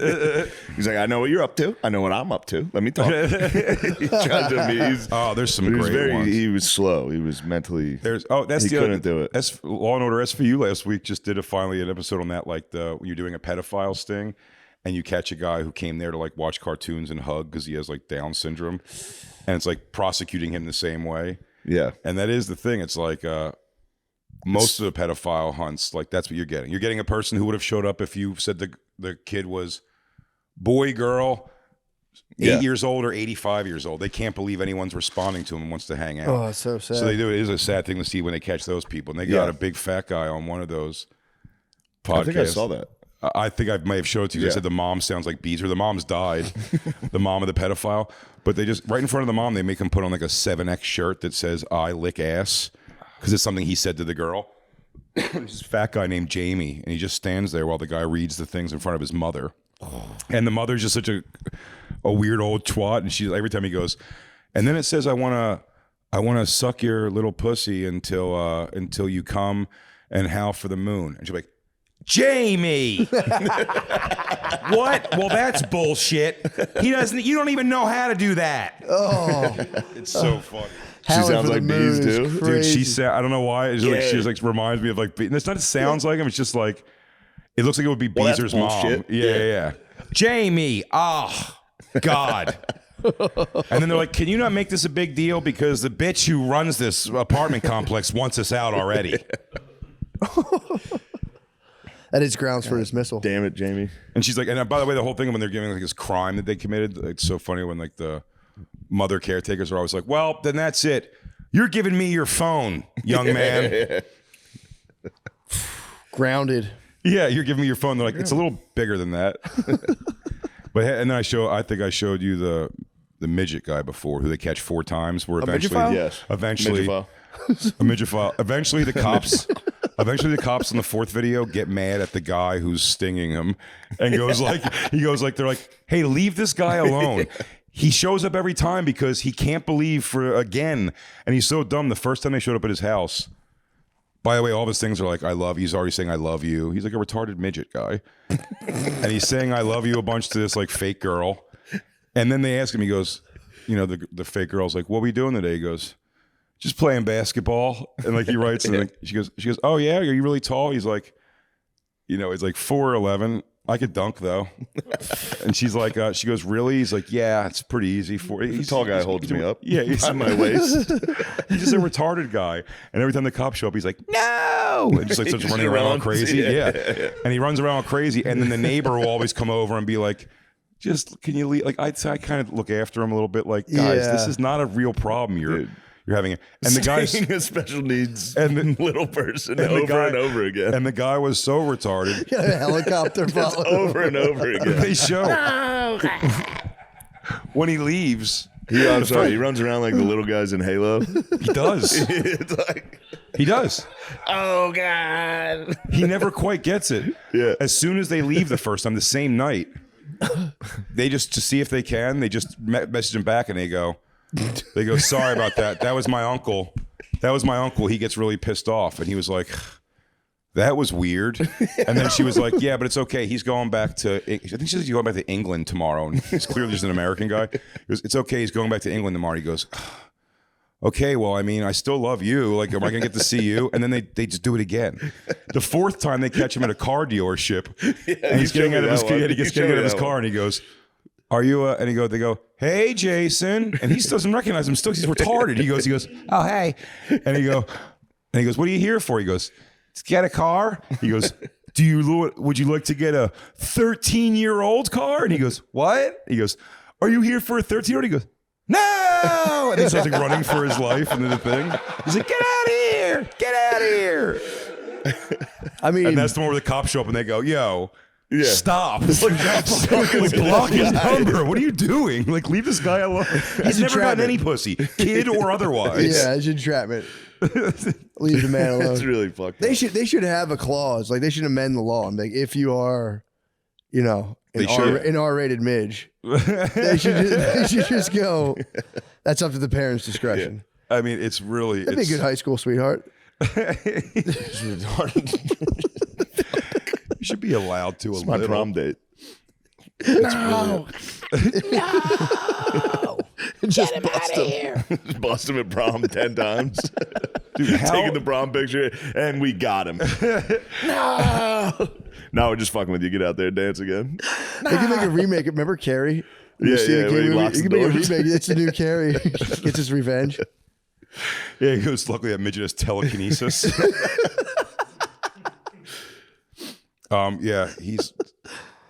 he's like, "I know what you're up to. I know what I'm up to. Let me talk." He's trying to be. There's some great ones. He was slow. He was mentally. That's he couldn't do it. Law and Order SVU last week just did finally an episode on that, like when you're doing a pedophile sting, and you catch a guy who came there to like watch cartoons and hug because he has like Down syndrome, and it's like prosecuting him the same way. Yeah, and that is the thing. It's like. Most of the pedophile hunts, like that's what you're getting. You're getting a person who would have showed up if you said the kid was boy, girl, 8 years old or 85 years old. They can't believe anyone's responding to him and wants to hang out. Oh, it's so sad. So they do. It is a sad thing to see when they catch those people. And they got a big fat guy on one of those podcasts. I think I saw that. I think I may have showed it to you. I said the mom sounds like Beezer. The mom's died. The mom of the pedophile. But they just, right in front of the mom, they make him put on like a 7X shirt that says, "I lick ass." Because it's something he said to the girl. There's this fat guy named Jamie, and he just stands there while the guy reads the things in front of his mother. And the mother's just such a weird old twat, and she every time he goes, and then it says, I wanna suck your little pussy until you come and howl for the moon. And she'll be like, Jamie. What? Well, that's bullshit. You don't even know how to do that. Oh, it's so funny. She sounds like bees too. Dude, I don't know why. She like reminds me of like, and it's not, it sounds like him. It's just like, it looks like it would be Beezer's mom. Yeah. Jamie. Oh, God. And then they're like, can you not make this a big deal? Because the bitch who runs this apartment complex wants us out already. That is grounds for dismissal. Damn it, Jamie. And she's like, and by the way, the whole thing when they're giving like this crime that they committed, it's so funny when like the mother caretakers are always like, well, then that's it. You're giving me your phone, young man. Grounded. Yeah, you're giving me your phone. They're like, it's a little bigger than that. But and then I think I showed you the midget guy before, who they catch 4 times. Where eventually the cops. Eventually, the cops in the 4th video get mad at the guy who's stinging him, and they're like, hey, leave this guy alone. He shows up every time because he can't believe again, and he's so dumb. The first time they showed up at his house, by the way, all of his things are like, I love you. He's already saying I love you. He's like a retarded midget guy. And he's saying I love you a bunch to this like fake girl. And then they ask him, he goes, the fake girl's like, what are we doing today? He goes, just playing basketball. And like he writes, and like, she goes, oh yeah, are you really tall? He's like, he's like 4'11". I could dunk though. And she's like, she goes, really? He's like, yeah, it's pretty easy for you. The tall guy holds me up. Yeah, he's on my waist. He's just a retarded guy. And every time the cops show up, he's like, no, and just like starts running around all crazy. Yeah. And he runs around all crazy. And then the neighbor will always come over and be like, just can you leave? Like I kind of look after him a little bit. Like, guys, this is not a real problem. You're having it. And the guy's a special needs little person and over again. And the guy was so retarded. A helicopter following over and over again. They show when he leaves. He runs around like the little guys in Halo. He does. It's like he does. Oh God. He never quite gets it. Yeah. As soon as they leave the first time, the same night, they just to see if they can. They just message him back and they go, sorry about that. That was my uncle. He gets really pissed off. And he was like, that was weird. And then she was like, yeah, but it's okay. He's going back to, I think she said he's going back to England tomorrow. And he's clearly just an American guy. He goes, it's okay. He's going back to England tomorrow. He goes, okay, well, I mean, I still love you. Like, am I going to get to see you? And then they just do it again. The 4th time they catch him at a car dealership. And he's getting out of his car and he goes, are you and they go, hey, Jason. And he doesn't recognize him still. He's retarded. He goes, oh, hey. And he goes, what are you here for? He goes, to get a car. He goes, would you like to get a 13-year-old car? And he goes, what? He goes, are you here for a 13-year-old? He goes, no. And he starts like running for his life into the thing. He's like, get out of here. Get out of here. I mean, And that's the one where the cops show up and they go, yo, Yeah. stop. Like, block his number. What are you doing? Like, leave this guy alone. He's never gotten any pussy, kid or otherwise. yeah, it's entrapment. Leave the man alone. That's really fucked They up. should have a clause, like they should amend the law and be like, if you are, you know, They should. an R-rated midge, they should just go. That's up to the parents' discretion. I mean, it's really. That'd be a good high school sweetheart. You should be allowed to It's a my little. prom date. No, just Get him out of here. Bust him at prom 10 times. Dude, how- Taking the prom picture, and we got him. No. No, we're just fucking with you. Get out there and dance again. they can make a remake. Remember Carrie? Yeah, See the yeah, Carrie where he movie? locks You the can make a doors. remake. It's the new Carrie. Gets his revenge. Yeah, he goes, luckily that midget has telekinesis. Yeah,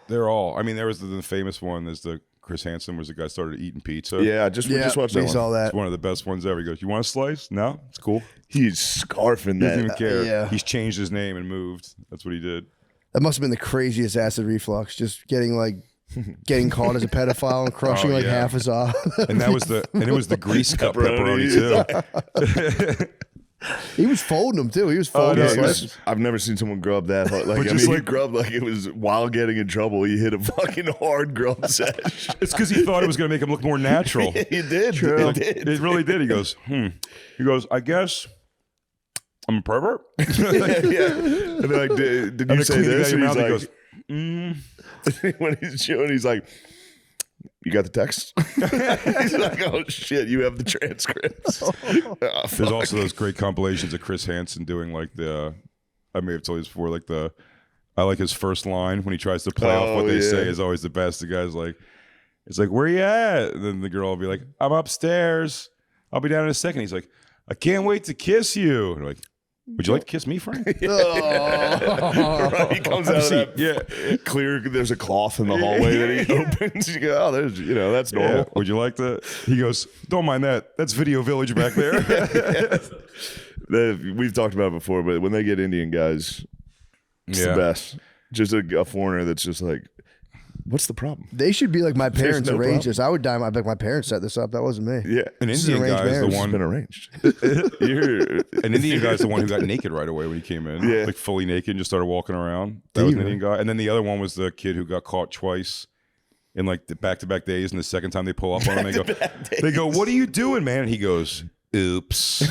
they're all, I mean, there was the famous one, there's the Chris Hansen, was the guy started eating pizza. Yeah, we just watched that we one. saw that. It's one of the best ones ever. He goes, you want a slice? No, it's cool. He's scarfing He doesn't that. even care. yeah. He's changed his name and moved. That's what he did. That must have been the craziest acid reflux. Just getting caught as a pedophile and crushing Oh, like yeah. half his eye. And it was the grease cup pepperoni too. He was folding them too. He was folding Yeah, his it was- slices. I've never seen someone grub that hard. Like, But I just mean, he like- grubbed like it was while getting in trouble. He hit a fucking hard grub sesh. It's because he thought it was going to make him look more natural. He did. Like, He did. it really did. He goes, He goes, I guess I'm a pervert. Yeah. And they're like, did you And say cleaning this? out your And mouth, he's like, when he's showing, he's like, you got the text? He's like, oh shit, you have the transcripts. Oh, There's fuck. also those great compilations of Chris Hansen doing like I may have told you this before, like I like his first line when he tries to play off what they say is always the best. The guy's like, it's like, where you at? And then the girl will be like, I'm upstairs. I'll be down in a second. He's like, I can't wait to kiss you. And they're like, would you like to kiss me, Frank? Right, he comes out of that clear. There's a cloth in the hallway that he opens. You go, oh, there's, that's normal. Yeah. Would you like that? He goes, don't mind that. That's Video Village back there. We've talked about it before, but when they get Indian guys, it's the best. Just a foreigner that's just like, what's the problem? They should be like my parents no arranged problem. this. I would die. I'd be like, my parents set this up. That wasn't me. Yeah, An This is Indian arranged guy is the marriage. it's one. been arranged. You're, An Indian guy is the one who got naked right away when he came in. Yeah. Like fully naked and just started walking around. That was an Indian guy. And then the other one was the kid who got caught twice in like the back-to-back days. And the second time they pull up on him, they go, what are you doing, man? And he goes, oops.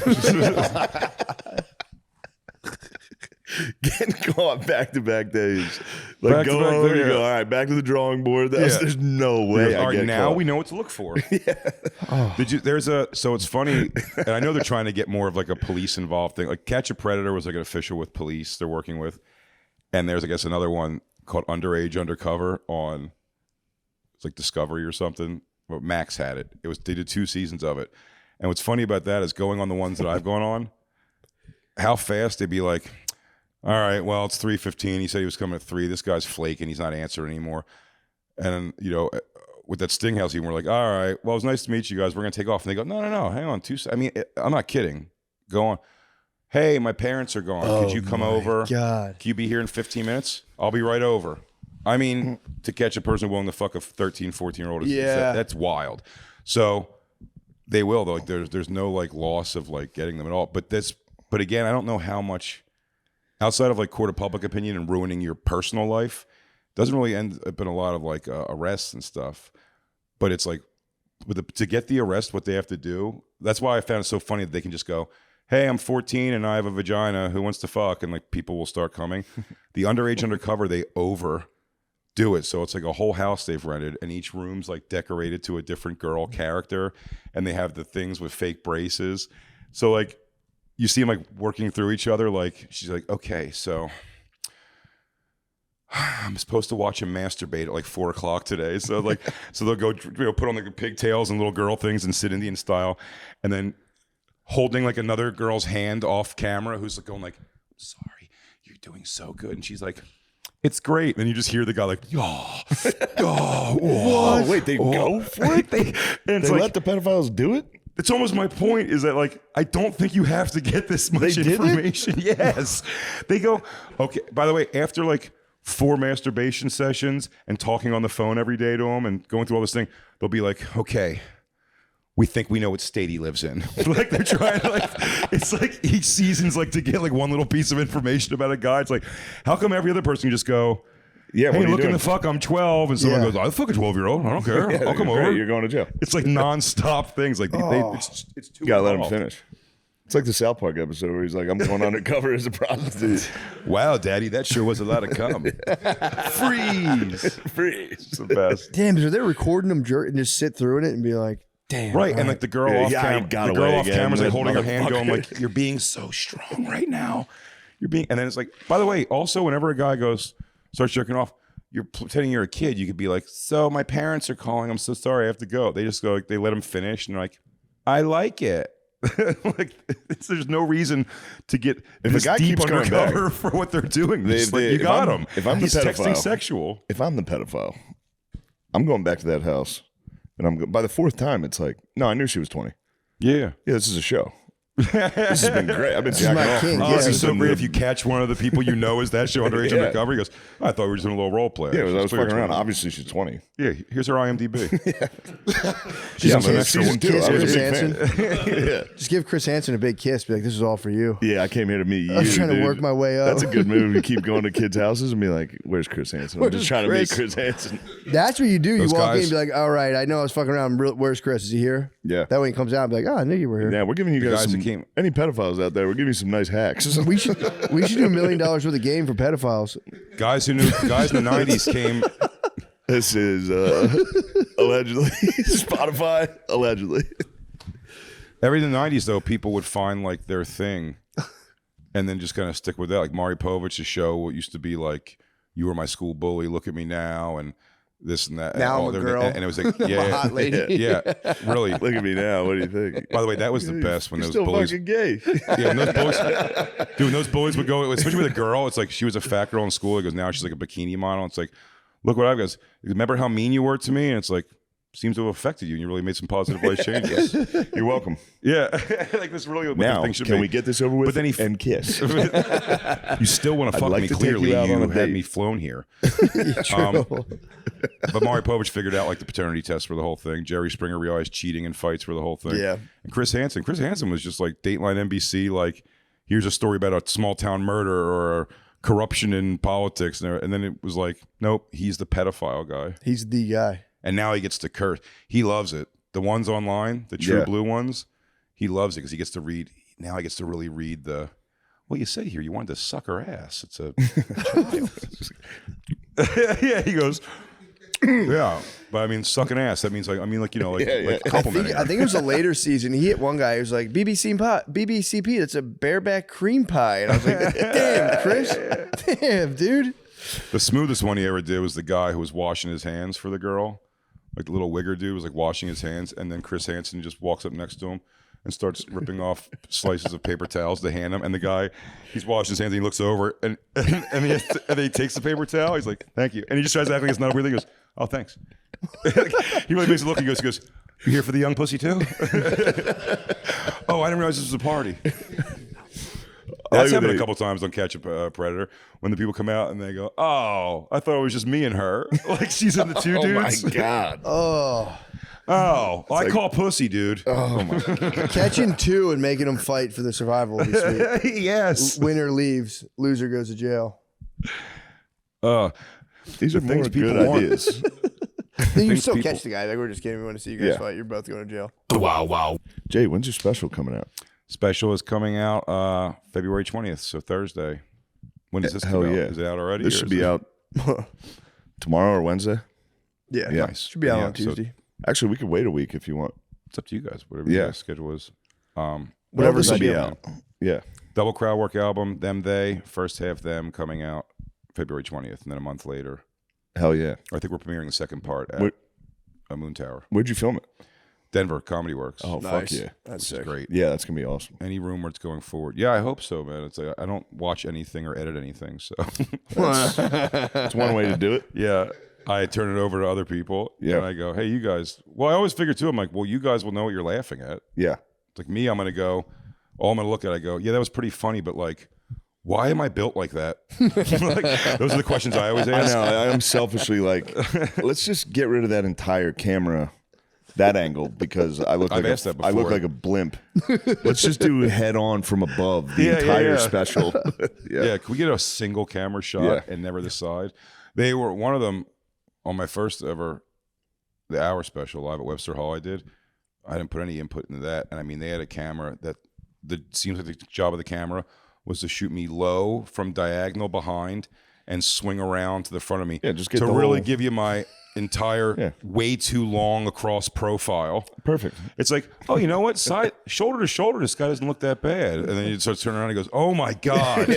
getting caught back-to-back days. Like, Back to go back home, day, you yeah. go, all right, back to the drawing board. There's no way I All right, get now caught. we know what to look for. So it's funny, and I know they're trying to get more of like a police involved thing. Like Catch a Predator was like an official with police they're working with. And there's, I guess, another one called Underage Undercover on, it's like Discovery or something. Well, Max had it. They did 2 seasons of it. And what's funny about that is going on the ones that I've gone on, how fast they'd be like, all right, well, it's 3:15. He said he was coming at 3. This guy's flaking. He's not answering anymore. And, with that Stinghouse scene, we're like, all right, well, it was nice to meet you guys. We're going to take off. And they go, no, hang on. I'm not kidding. Go on. Hey, my parents are gone. Could you come over? God. Can you be here in 15 minutes? I'll be right over. I mean, to catch a person willing to fuck a 13, 14-year-old, that's wild. So they will, though. Like, there's no, like, loss of, like, getting them at all. But again, I don't know how much, outside of, like, court of public opinion and ruining your personal life, doesn't really end up in a lot of, like, arrests and stuff. But it's like, to get the arrest, what they have to do, that's why I found it so funny that they can just go, hey, I'm 14 and I have a vagina. Who wants to fuck? And like people will start coming. The Underage Undercover, they overdo it. So it's like a whole house they've rented and each room's like decorated to a different girl character. And they have the things with fake braces. So like you see them like working through each other. Like she's like, okay, so I'm supposed to watch him masturbate at like 4 o'clock today. So like, so they'll go, put on like the pigtails and little girl things and sit Indian style. And then holding like another girl's hand off camera who's like going like, I'm sorry, you're doing so good. And she's like, It's great. And you just hear the guy like, oh, Oh, wait, they go for it? and it's They like, let the pedophiles do it? it's almost my point is that, like, I don't think you have to get this much They did it? information. Yes. They go, okay, by the way, after like 4 masturbation sessions and talking on the phone every day to him and going through all this thing, they'll be like, okay, we think we know what state he lives in. Like they're trying to like, it's like each season's like to get like one little piece of information about a guy. It's like, how come every other person can just go, Yeah, hey, what are you look in doing? the fuck, I'm 12. And someone Yeah. goes, I fuck a 12-year-old. I don't care. Yeah, I'll come great, over. You're going to jail. It's like nonstop things. Like it's too You gotta let him involved. finish. It's like the South Park episode where he's like, I'm going undercover as a prostitute. Wow, Daddy, that sure was a lot of cum. Freeze. Freeze. It's the best. Damn, so they're recording them jerk and just sit through it and be like, damn. Right, and like the girl Yeah, off yeah, I camera, got the girl away off again, camera's like that holding her hand, going motherfucker. like, "You're being so strong right now. You're being." And then it's like, by the way, also whenever a guy starts jerking off, you're pretending you're a kid. You could be like, "So my parents are calling. I'm so sorry. I have to go." They just go, like, they let him finish, and they're like, "I like it." Like, there's no reason to get If a this guy deep keeps going undercover for what they're doing. It's like, you if got I'm- him. if I'm the He's texting pedophile- sexual. If I'm the pedophile, I'm going back to that house. And by the 4th time, it's like, no, I knew she was 20. Yeah. Yeah, this is a show. This has been great. I've been is jacking my off. king. Oh, Yeah, it'd be it's so great if you catch one of the people you know is that show underage Yeah. undercover. He goes, I thought we were just doing a little role play. Yeah, I was She's clearly fucking around. 20. Obviously, she's 20. Yeah, here's her IMDb. She's on kiss- the season 2. kiss I was a Chris big fan. Yeah. Just give Chris Hansen a big kiss. Be like, this is all for you. Yeah, I came here to meet you. I was trying to dude. work my way up. That's a good move. You keep going to kids' houses and be like, where's Chris Hansen? I'm Where's just trying Chris? to meet Chris Hansen. That's what you do. You Those walk in guys- and be like, all right, I know I was fucking around. Where's Chris? Is he here? Yeah. That way he comes out and be like, oh, I knew you were here. Yeah, we're giving you The guys, guys some, that came- any pedophiles out there, we're giving you some nice hacks. We should do $1 million worth of game for pedophiles. Guys in the 90s came. This is allegedly Spotify. Allegedly. Every in the 90s, though, people would find like their thing and then just kind of stick with that. Like Maury Povich's show used to be like, you were my school bully, look at me now, and this and that. Now and I'm a girl. And it was like, I'm a yeah. hot lady. Yeah, really. Look at me now. What do you think? By the way, that was the best when You're those still bullies. fucking gay. Yeah, when those bullies, dude, when those bullies would go, especially with a girl, it's like she was a fat girl in school. It goes, now she's like a bikini model. It's like, look what I've got. Remember how mean you were to me? And it's like, seems to have affected you, and you really made some positive life changes. You're welcome. Yeah, like this really what the Now, thing should can be. we get this over with But then and kiss? You still want to I'd fuck like me? to take Clearly, you out on a had date. me flown here. True. But Maury Povich figured out like the paternity test for the whole thing. Jerry Springer realized cheating in fights for the whole thing. Yeah. And Chris Hansen was just like Dateline NBC. Like, here's a story about a small town murder or corruption in politics, and then it was like, nope, he's the pedophile guy. He's the guy. And now he gets to curse. He loves it. The ones online, the true Yeah. blue ones, he loves it because he gets to read. Now he gets to really read the. Well, you say here you wanted to suck her ass. It's a. Yeah, he goes. Yeah, but I mean, sucking ass. That means like like Yeah. complimenting. I think it was a later season. He hit one guy who was like, BBCP, that's a bareback cream pie. And I was like, damn, Chris. Damn, dude. The smoothest one he ever did was the guy who was washing his hands for the girl. Like the little wigger dude was like washing his hands, and then Chris Hansen just walks up next to him and starts ripping off slices of paper towels to hand him. And the guy, he's washing his hands, and he looks over, and then he takes the paper towel. He's like, "Thank you," and he just tries to act like it's not a weird thing. He goes, "Oh, thanks." He really makes it look. He goes, "You here for the young pussy too?" Oh, I didn't realize this was a party. That's happened a couple times on Catch a Predator when the people come out and they go, "Oh, I thought it was just me and her." Like she's in the two Oh my dudes. god. Oh, I call pussy, dude. Oh my. Catching two and making them fight for the survival would be sweet. Yes. Winner leaves, loser goes to jail. These are things more people good want. ideas. Then you Things still people- catch the guy. Like, we're just kidding. We want to see you guys Yeah. fight. You're both going to jail. Jay, when's your special coming out? Special is coming out February 20th, so Thursday. When does this Hell come out? yeah. Is it out already? This or should is be it- out tomorrow or Wednesday. Yeah. Yeah. Nice. Should be out Yeah, on so Tuesday. Actually, we could wait a week if you want. it's up to you guys. Whatever your Yeah. guys' schedule is. Whatever This will be idea. out. Yeah. Double Crowd Work album, Them They, first half Them coming out February 20th, and then a month later, Hell yeah. I think we're premiering the second part at Where- a Moon Tower. Where'd you film it? Denver Comedy Works. Oh, Nice. fuck yeah. That's This is sick. great. Yeah, that's going to be awesome. Any room where it's going forward. Yeah, I hope so, man. It's like I don't watch anything or edit anything, so It's one way to do it. yeah. I turn it over to other people. Yeah. And I go, hey, you guys. Well, I always figure too, I'm like, well, you guys will know what you're laughing at. Yeah. It's like me, I'm gonna go, all I'm gonna look at, I go, yeah, that was pretty funny, but like, why am I built like that? Like, those are the questions I always I ask. know. I'm selfishly like, let's just get rid of that entire camera, that angle, because I look I've like asked that I look before. like a blimp. Let's just do head on from above the Yeah, entire yeah. special. Yeah, can we get a single camera shot Yeah. and never the side? They were one of them on my first ever the hour special live at Webster Hall. I didn't put any input into that, and I mean they had a camera that seems like the job of the camera was to shoot me low from diagonal behind and swing around to the front of me. Yeah, just get to the really whole- give you my entire Yeah. way too long across profile. Perfect. It's like, oh, you know what? Side shoulder to shoulder, this guy doesn't look that bad. And then you start turning around and he goes, oh my God.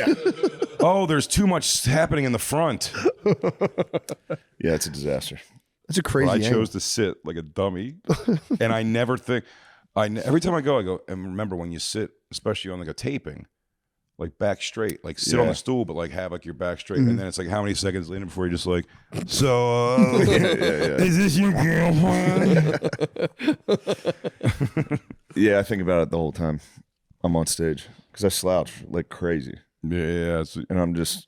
Oh, there's too much happening in the front. Yeah, it's a disaster. That's a But crazy I angle. chose to sit like a dummy. And I never think, every time I go, and remember when you sit, especially on like a taping, like back straight, like sit on Yeah. the stool, but like have like your back straight. And then it's like how many seconds later before you're just like, so is this your girlfriend? Yeah, I think about it the whole time I'm on stage because I slouch like crazy, Yeah. and I'm just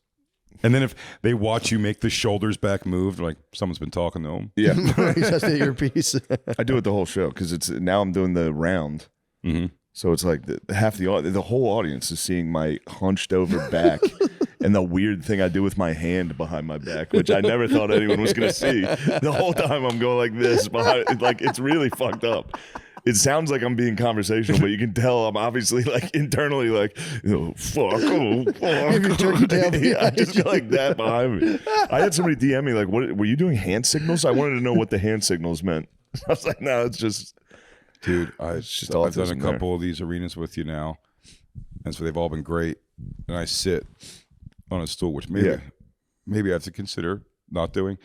And then if they watch you make the shoulders back move, they're like someone's been talking to them. yeah. He's just at your piece. I do it the whole show because it's now I'm doing the round. Mm-hmm. So it's like half the whole audience is seeing my hunched over back and the weird thing I do with my hand behind my back, which I never thought anyone was going to see. The whole time I'm going like this behind, like it's really fucked up. It sounds like I'm being conversational, but you can tell I'm obviously like internally like, oh, fuck. Give your turkey tail. Yeah, I just go like that behind me. I had somebody DM me like, "What were you doing? Hand signals?" I wanted to know what the hand signals meant. I was like, "No, it's just." Dude, just I've done a autism there. couple of these arenas with you now, and so they've all been great. And I sit on a stool, which maybe I have to consider not doing.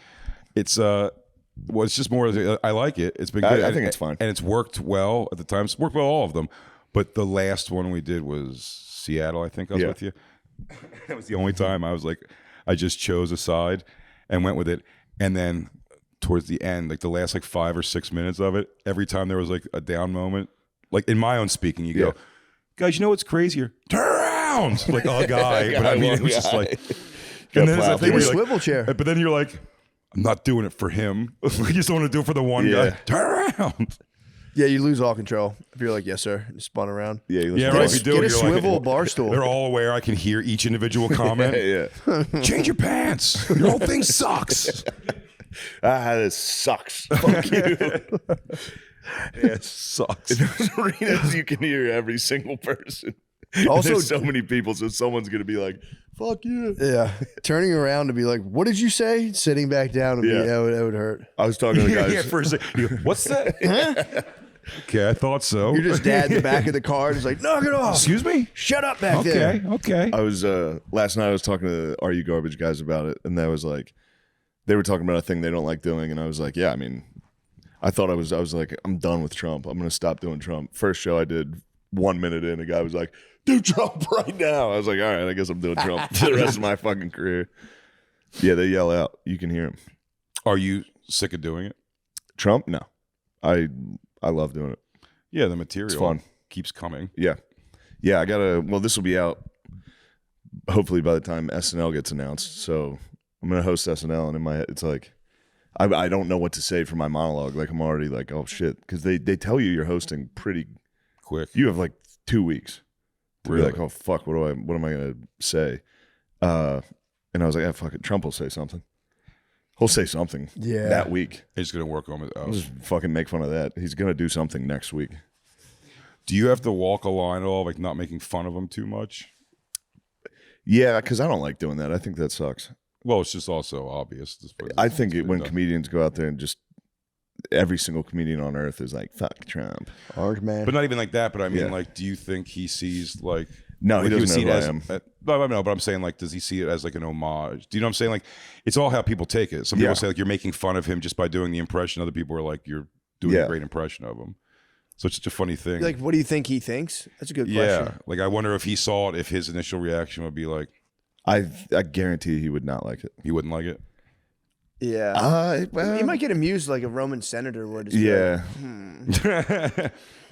It's it's just more. I like it. It's been good. I think it's fine. and it's worked well at the time. It's worked well all of them, but the last one we did was Seattle. I think I was Yeah. with you. That was the only time I was like, I just chose a side and went with it, and then. Towards the end, like the last like 5 or 6 minutes of it, every time there was like a down moment, like in my own speaking, you go, guys, you know what's crazier? Turn around, like a guy. But I mean, it was just like, and then there's that thing Give where a you're like, swivel chair. but then you're like, I'm not doing it for him. I just want to do it for the one Yeah. guy. Turn around. Yeah, you lose all control if you're like, yes, sir. You spun around. Yeah, you Yeah, listen right. to If you do Get it, a you're like- swivel bar stool. They're all aware. I can hear each individual comment. Yeah. Change your pants. Your whole thing sucks. This sucks. Fuck you. It sucks. In those arenas, you can hear every single person. Also- There's so many people, so someone's gonna be like, "Fuck you." Yeah. Turning around to be like, what did you say? Sitting back down and Yeah. that would hurt. I was talking to the guys. Yeah, for a second. You go, what's that? Okay, I thought so. You're just dad in the back of the car, just like, knock it off. Excuse me? Shut up back Okay, there. okay. I was last night. I was talking to the Are You Garbage guys about it, and that was like, they were talking about a thing they don't like doing, and I was like, yeah, I mean, I thought I was like, I'm done with Trump. I'm gonna stop doing Trump. First show I did, 1 minute in, a guy was like, do Trump right now. I was like, all right, I guess I'm doing Trump for the rest of my fucking career. Yeah, they yell out. You can hear them. Are you sick of doing it? Trump? No, I love doing it. Yeah, the material It's fun. keeps coming. Yeah, I gotta. Well, this will be out hopefully by the time SNL gets announced. So I'm gonna host SNL, and in my head, it's like I don't know what to say for my monologue. Like I'm already like, oh shit, because they tell you you're hosting pretty. Quick. You have like 2 weeks to Really? be like, oh fuck, what am I gonna say? And I was like, yeah, fuck it, Trump will say something. He'll say something Yeah. that week. He's going to work on it. I'll just fucking make fun of that. He's gonna do something next week. Do you have to walk a line at all, like not making fun of him too much? Yeah, because I don't like doing that. I think that sucks. Well, it's just also obvious. I think It's been when done. comedians go out there and just every single comedian on earth is like, fuck Trump. Hard man. But not even like that. But I mean, Yeah. like, do you think he sees like? No, like he would doesn't see know it who I as, am. No, no, but I'm saying like, does he see it as like an homage? Do you know what I'm saying? Like, it's all how people take it. Some people Yeah. say like you're making fun of him just by doing the impression. Other people are like you're doing Yeah. a great impression of him. So it's such a funny thing. Like, what do you think he thinks? That's a good yeah, question. like I wonder if he saw it, if his initial reaction would be like, I guarantee he would not like it. he wouldn't like it. Yeah. Well, You might get amused like a Roman senator would. yeah.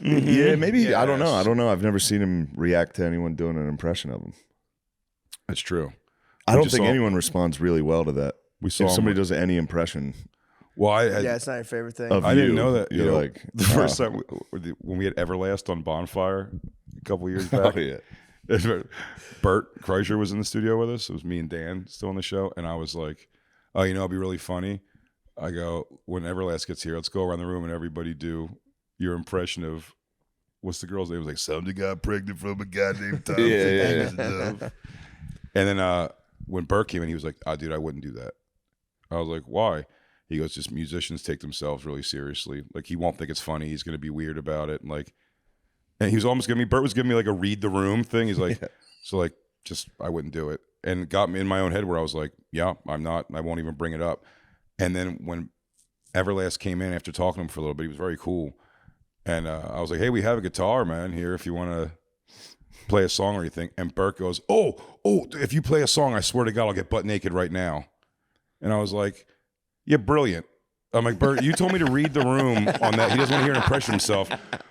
Yeah, maybe. I don't know. Yes. I don't know. I've never seen him react to anyone doing an impression of him. That's true. I We don't just think saw- anyone responds really well to that. We saw If him somebody with- does any impression Well, Yeah, it's not your favorite thing. of I you, didn't know that. You're like the first time when we had Everlast on Bonfire a couple years back. Oh yeah. Bert Kreischer was in the studio with us. It was me and Dan still on the show, and I was like, "Oh, you know, it'd be really funny." I go, "When Everlast gets here, let's go around the room and everybody do your impression of what's the girl's name?" It was like, "Somebody got pregnant from a goddamn time." Yeah. And then when Bert came in, he was like, "Oh, dude, I wouldn't do that." I was like, "Why?" He goes, "Just musicians take themselves really seriously. Like, he won't think it's funny. He's going to be weird about it." And he was almost giving me, Bert was giving me like a read the room thing. He's like, so like, just, I wouldn't do it. And it got me in my own head where I was like, yeah, I'm not, I won't even bring it up. And then when Everlast came in after talking to him for a little bit, he was very cool. And I was like, hey, we have a guitar, man, here if you want to play a song or anything. And Bert goes, oh, if you play a song, I swear to God, I'll get butt naked right now. And I was like, yeah, brilliant. I'm like, Bert, you told me to read the room on that. He doesn't want to hear an impression of himself,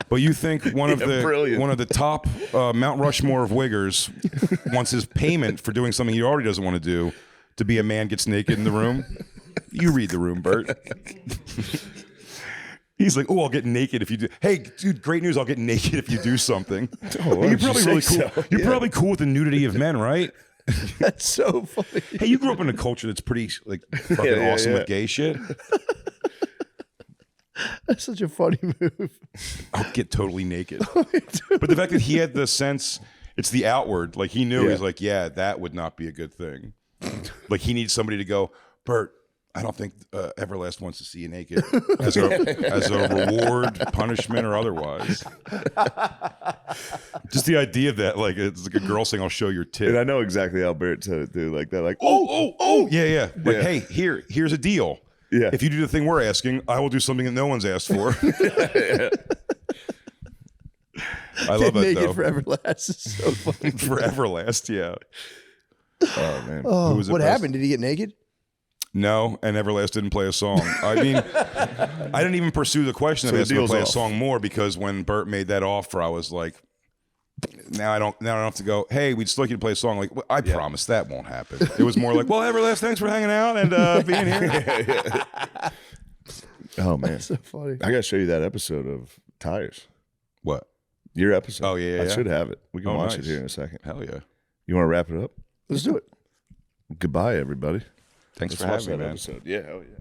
but you think one of the top Mount Rushmore of wiggers wants his payment for doing something he already doesn't want to do to be a man gets naked in the room? You read the room, Bert. He's like, oh, I'll get naked if you do. Hey, dude, great news! I'll get naked if you do something. Oh, You're probably really cool. so? You're Yeah. probably cool with the nudity of men, right? That's so funny. Hey, you grew up in a culture that's pretty like fucking Yeah, awesome yeah. with gay shit. That's such a funny move. I'll get totally naked. But the fact that he had the sense, it's the outward. Like he knew, Yeah. he's like, yeah, that would not be a good thing. Like he needs somebody to go, Bert, I don't think Everlast wants to see you naked as a reward, punishment, or otherwise. Just the idea of that, like it's like a girl saying, "I'll show your tit." And I know exactly how Bert said it too, like that, like yeah. Like, Yeah. hey, here's a deal. Yeah. If you do the thing we're asking, I will do something that no one's asked for. I love that Naked though. for Everlast is so funny. For Everlast, yeah. Oh man. Oh, was the what best? happened? Did he get naked? No, and Everlast didn't play a song. I mean, I didn't even pursue the question So of the asking him to deal's play a off. song more because when Bert made that offer, I was like, now I don't have to go, hey, we'd still like you to play a song. Like, well, I promise that won't happen. It was more like, well, Everlast, thanks for hanging out and being here. Oh man. So funny. I gotta show you that episode of Tires. What? Your episode. Oh, yeah, I yeah. should have it. We can Oh, watch it nice. here in a second. Hell yeah. You want to wrap it up? Let's do it. Goodbye, everybody. Thanks Let's for watch having me, that man. episode. Yeah, hell yeah.